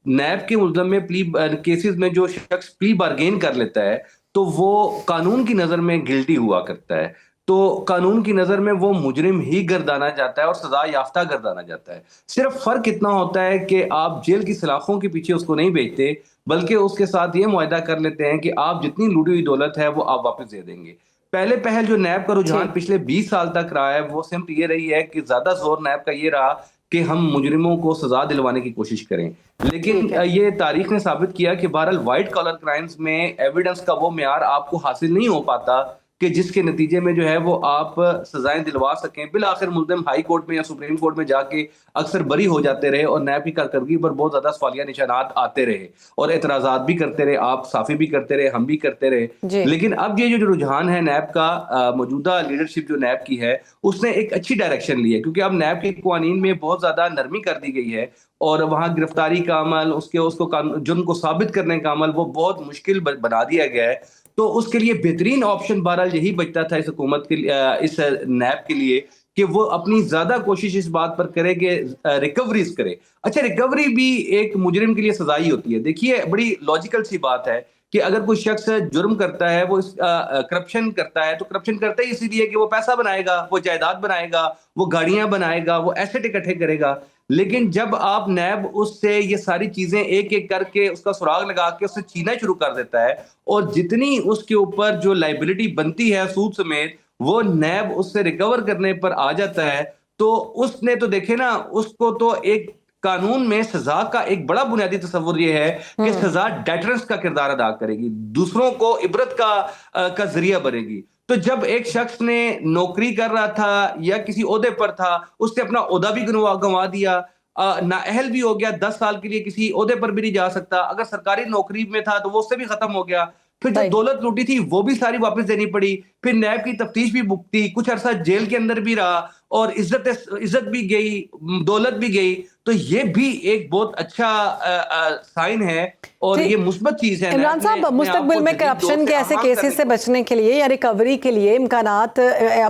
S9: नैब के मुल्ज़म में प्ली केसेस में जो शख्स प्ली बारगेन कर लेता है तो वो कानून की नज़र में गिल्टी हुआ करता है, तो कानून की नज़र में वो मुजरिम ही गर्दाना जाता है और सजा याफ्ता गर्दाना जाता है। सिर्फ फ़र्क इतना होता है कि आप जेल की सलाखों के पीछे उसको नहीं भेजते, बल्कि उसके साथ ये मुआहदा कर लेते हैं कि आप जितनी लूटी हुई दौलत है वो आप वापस दे देंगे। पहले पहल जो नैब का रुझान पिछले 20 साल तक रहा है वो सिर्फ ये रही है कि ज़्यादा जोर नैब का ये रहा कि हम मुजरिमों को सजा दिलवाने की कोशिश करें, लेकिन ये तारीख ने साबित किया कि बहरहाल वाइट कॉलर क्राइम्स में एविडेंस का वो म्यार आपको हासिल नहीं हो पाता कि जिसके नतीजे में जो है वो आप सजाएं दिलवा सकें। बिल आखिर मुल्ज़िम हाई कोर्ट में या सुप्रीम कोर्ट में जाके अक्सर बरी हो जाते रहे, और नैब की कारकर्दगी पर बहुत ज़्यादा सवालिया निशानात आते रहे, और एतराज़ात भी करते रहे, आप साफ़ी भी करते रहे, हम भी करते रहे। लेकिन अब ये जो रुझान है नैब का, मौजूदा लीडरशिप जो नैब की है उसने एक अच्छी डायरेक्शन ली है, क्योंकि अब नैब के कानून में बहुत ज़्यादा नरमी कर दी गई है, और वहाँ गिरफ्तारी का अमल, उसको जुर्म को साबित करने का अमल वो बहुत मुश्किल बना दिया गया है। तो उसके लिए बेहतरीन ऑप्शन बहरहाल यही बचता था इस हुकूमत के लिए, इस नैब के लिए, कि वो अपनी ज्यादा कोशिश इस बात पर करे कि रिकवरीज करे। अच्छा, रिकवरी भी एक मुजरिम के लिए सजा ही होती है। देखिए, बड़ी लॉजिकल सी बात है कि अगर कोई शख्स जुर्म करता है, वो करप्शन करता है, तो करप्शन करता ही इसीलिए कि वो पैसा बनाएगा, वो जायदाद बनाएगा, वो गाड़ियां बनाएगा, वो एसेट इकट्ठे करेगा। लेकिन जब आप नैब उससे ये सारी चीजें एक एक करके उसका सुराग लगा के उससे छीना शुरू कर देता है, और जितनी उसके ऊपर जो लाइबिलिटी बनती है सूद समेत वो नैब उससे रिकवर करने पर आ जाता है, तो उसने तो देखे ना, उसको तो एक कानून में सजा का एक बड़ा बुनियादी तस्वुर ये है कि सजा डेटरेंस का किरदार अदा करेगी, दूसरों को इबरत का जरिया बनेगी। तो जब एक शख्स ने नौकरी कर रहा था या किसी ओहदे पर था, उसने अपना ओहदा भी गंवा दिया, नाअहल भी हो गया, 10 साल के लिए किसी ओहदे पर भी नहीं जा सकता, अगर सरकारी नौकरी में था तो वो उससे भी खत्म हो गया, फिर जो दौलत लूटी थी वो भी सारी वापस देनी पड़ी, फिर नैब की तफ्तीश भी भुगती, कुछ अरसा जेल के अंदर भी रहा और इज्जत भी गई, दौलत भी गई। तो ये भी एक बहुत अच्छा साइन है और ये मुस्बत चीज है।
S1: इमरान साहब, मुस्तकबिल में करप्शन के ऐसे केसेस से बचने के लिए या रिकवरी के लिए इम्कानात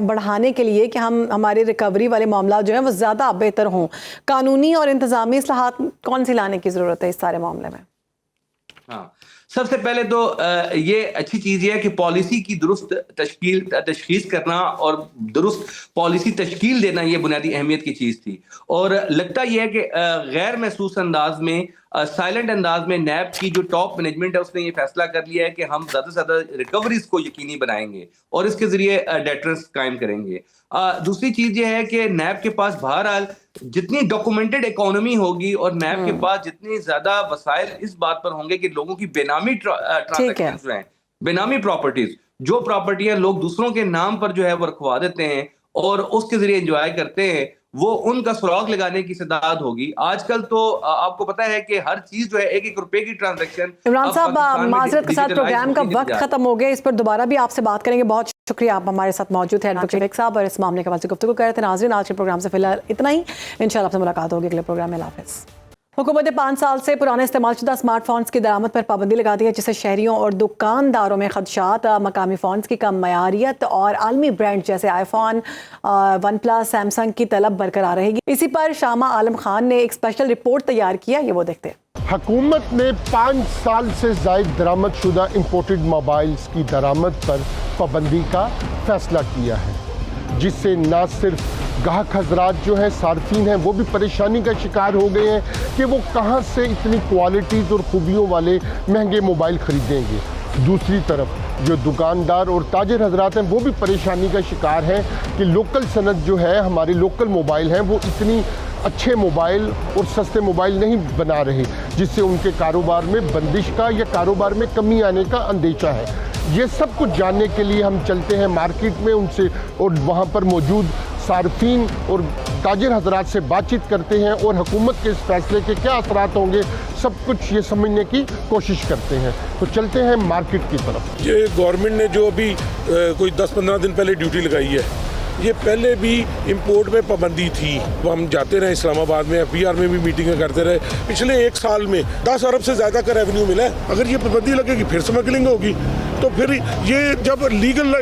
S1: बढ़ाने के लिए कि हम हमारे रिकवरी वाले मामला जो हैं वो ज़्यादा बेहतर हों, कानूनी और इंतज़ामी इस्लाहात कौन सी लाने की ज़रूरत है इस सारे मामले में?
S9: हाँ, सबसे पहले तो ये अच्छी चीज़ ये है कि पॉलिसी की दुरुस्त तशखीस करना और दुरुस्त पॉलिसी तश्कील देना ये बुनियादी अहमियत की चीज़ थी। और लगता यह है कि गैर महसूस अंदाज में, साइलेंट अंदाज में नैब की जो टॉप मैनेजमेंट है उसने ये फैसला कर लिया है कि हम ज़्यादा से ज़्यादा रिकवरीज को यकीनी बनाएंगे और इसके ज़रिए डेटरेंस कायम करेंगे। दूसरी चीज़ ये है कि नैब के पास बहरहाल जितनी डॉक्यूमेंटेड इकोनॉमी होगी और नैब के पास जितनी ज्यादा वसाइल इस बात पर होंगे कि लोगों की बेनामी ट्रांजैक्शंस जो हैं, बेनामी प्रॉपर्टीज, जो प्रॉपर्टियां लोग दूसरों के नाम पर जो है वो रखवा देते हैं और उसके जरिए एंजॉय करते हैं, वो उनका सुराग लगाने की सदाद होगी। आजकल तो आपको पता है कि हर चीज जो है एक रुपए की ट्रांजैक्शन।
S1: इमरान साहब, माजरत के साथ प्रोग्राम का वक्त खत्म हो गया, इस पर दोबारा भी आपसे बात करेंगे। बहुत शुक्रिया, आप हमारे साथ मौजूद हैं एडवोकेट साहब और इस मामले के बारे में गुफ्तगू कर रहे थे। नाज़रीन, आज के प्रोग्राम से फिलहाल इतना ही, इंशाल्लाह आपसे मुलाकात होगी अगले प्रोग्राम में। अल्लाह हाफ़िज़। हुकूमत ने 5 साल से पुराने इस्तेमालशुदा स्मार्टफोन्स की दरामद पर पाबंदी लगा दी है, जिससे शहरियों और दुकानदारों में खदशात मकामी फ़ोन्स की कम मयारियत और आलमी ब्रांड जैसे आईफोन, वन प्लस, सैमसंग की तलब बरकरार रहेगी। इसी पर शामा आलम खान ने एक स्पेशल रिपोर्ट तैयार किया, ये वो देखते हैं।
S10: हुकूमत ने 5 साल से ज़ायद दरामद शुदा इम्पोर्टेड मोबाइल्स की दरामद पर पाबंदी का फैसला किया है, जिससे न सिर्फ गाहक हजरात जो हैं, सार्फिन हैं, वो भी परेशानी का शिकार हो गए हैं कि वो कहाँ से इतनी क्वालिटीज़ और खूबियों वाले महंगे मोबाइल ख़रीदेंगे। दूसरी तरफ जो दुकानदार और ताजिर हजरात हैं वो भी परेशानी का शिकार हैं कि लोकल सनत जो है, हमारे लोकल मोबाइल हैं, वो इतनी अच्छे मोबाइल और सस्ते मोबाइल नहीं बना रहे, जिससे उनके कारोबार में बंदिश का या कारोबार में कमी आने का अंदेशा है। ये सब कुछ जानने के लिए हम चलते हैं मार्केट में उनसे और वहाँ पर मौजूद सार्फिन और ताजिर हजरात से बातचीत करते हैं और हुकूमत के इस फैसले के क्या असरात होंगे, सब कुछ ये समझने की कोशिश करते हैं। तो चलते हैं मार्केट की तरफ।
S11: ये गवर्नमेंट ने जो अभी कोई 10-15 दिन पहले ड्यूटी लगाई है, ये पहले भी इंपोर्ट में पाबंदी थी। वो हम जाते रहे इस्लामाबाद में, FBR में भी मीटिंगें करते रहे। पिछले 1 साल में 10 अरब से ज़्यादा का रेवेन्यू मिला है। अगर ये पाबंदी लगेगी फिर स्मगलिंग होगी, तो फिर ये जब लीगल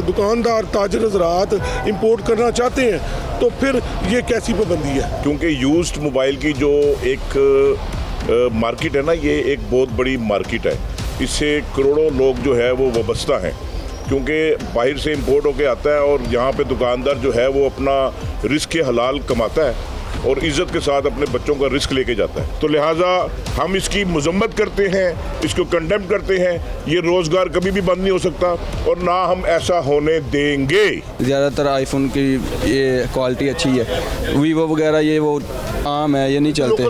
S11: दुकानदार ताजिर हज़रात इंपोर्ट करना चाहते हैं तो फिर ये कैसी पाबंदी है?
S12: क्योंकि यूज्ड मोबाइल की जो एक मार्केट है ना, ये एक बहुत बड़ी मार्केट है। इससे करोड़ों लोग जो है वो वाबस्ता हैं, क्योंकि बाहर से इंपोर्ट होके आता है और यहाँ पे दुकानदार जो है वो अपना रिस्क हलाल कमाता है और इज़्ज़त के साथ अपने बच्चों का रिस्क लेके जाता है। तो लिहाजा हम इसकी मजम्मत करते हैं, इसको कंडेम करते हैं। ये रोज़गार कभी भी बंद नहीं हो सकता और ना हम ऐसा होने देंगे।
S13: ज़्यादातर आईफोन की ये क्वालिटी अच्छी है, वीवो वगैरह ये वो आम है, ये नहीं चलते।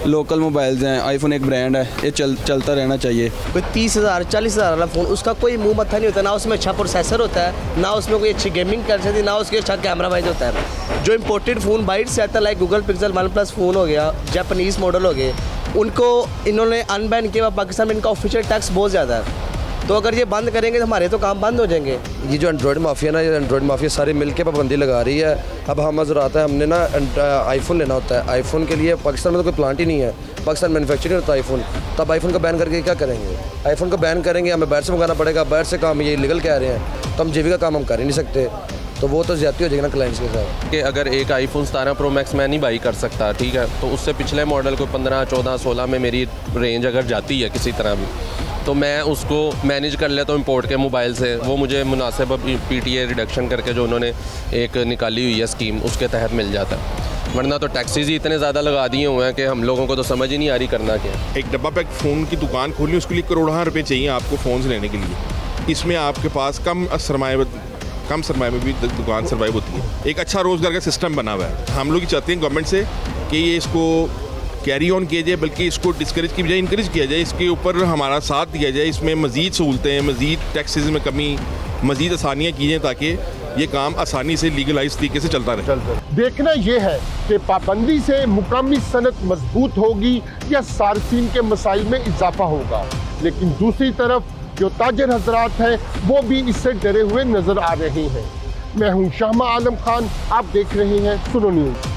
S13: लोकल मोबाइल्स हैं, आईफोन एक ब्रांड है, ये चलता रहना चाहिए।
S14: कोई 30,000 40,000 वाला फ़ोन, उसका कोई मुंह मत्था नहीं होता, ना उसमें अच्छा प्रोसेसर होता है, ना उसमें कोई अच्छी गेमिंग कर सकती, ना उसके अच्छा कैमरा वाइज होता है। जो इम्पोर्टेड फ़ोन बाहर से आता है, like Google pixel, one plus phone हो गया, जापानीज़ मॉडल हो गए, उनको इन्होंने अनबैन किया। पाकिस्तान में इनका ऑफिशियल टैक्स बहुत ज़्यादा है, तो अगर ये बंद करेंगे तो हमारे तो काम बंद हो जाएंगे।
S15: ये जो एंड्रॉयड माफिया ना, ये एंड्रॉयड माफिया सारे मिलके पाबंदी लगा रही है। अब हम हजरात है, हमने ना आईफोन लेना होता है। आईफोन के लिए पाकिस्तान में तो कोई प्लांट ही नहीं है, पाकिस्तान मैन्युफैक्चरिंग होता है आईफोन। तब आईफोन को बैन करके क्या करेंगे? आईफोन को बैन करेंगे, हमें बाहर से मंगाना पड़ेगा, बाहर से काम ये इलीगल कह रहे हैं, तो हम जेबी का काम हम कर ही नहीं सकते, तो वो तो ज़्यादती हो जाएगी ना क्लाइंट्स के साथ।
S16: कि अगर एक आईफोन 17 प्रो मैक्स मैं नहीं बाई कर सकता, ठीक है, तो उससे पिछले मॉडल को 15, 14, 16 में मेरी रेंज अगर जाती है किसी तरह भी, तो मैं उसको मैनेज कर लेता हूँ इंपोर्ट के मोबाइल से। वो मुझे मुनासिब PTA रिडक्शन करके जो उन्होंने एक निकाली हुई है स्कीम, उसके तहत मिल जाता है। वरना तो टैक्सीज ही इतने ज़्यादा लगा दिए हुए हैं कि हम लोगों को तो समझ ही नहीं आ रही करना क्या।
S11: एक डब्बा पैक फ़ोन की दुकान खोलनी, उसके लिए करोड़ों रुपए चाहिए आपको फ़ोन लेने के लिए। इसमें आपके पास कम सरमाए में भी दुकान सर्वाइव होती है। एक अच्छा रोज़गार का सिस्टम बना हुआ है। हम लोग चाहते हैं गवर्नमेंट से कि ये इसको कैरी ऑन किया जाए, बल्कि इसको डिस्करेज की बजाय इंकरेज किया जाए, इसके ऊपर हमारा साथ दिया जाए, इसमें मज़ीद सहूलतें, मज़ीद टैक्सेस में कमी, मज़ीद आसानियाँ की जाएँ ताकि ये काम आसानी से लीगलाइज तरीके से चलता रहे।
S10: देखना ये है कि पाबंदी से मुकामी सनत मजबूत होगी या सार्फिन के मसाइल में इजाफा होगा। लेकिन दूसरी तरफ जो ताजर हजरात हैं वो भी इससे डरे हुए नजर आ रहे हैं। मैं हूं शामा आलम खान, आप देख रहे हैं सुनो न्यूज़।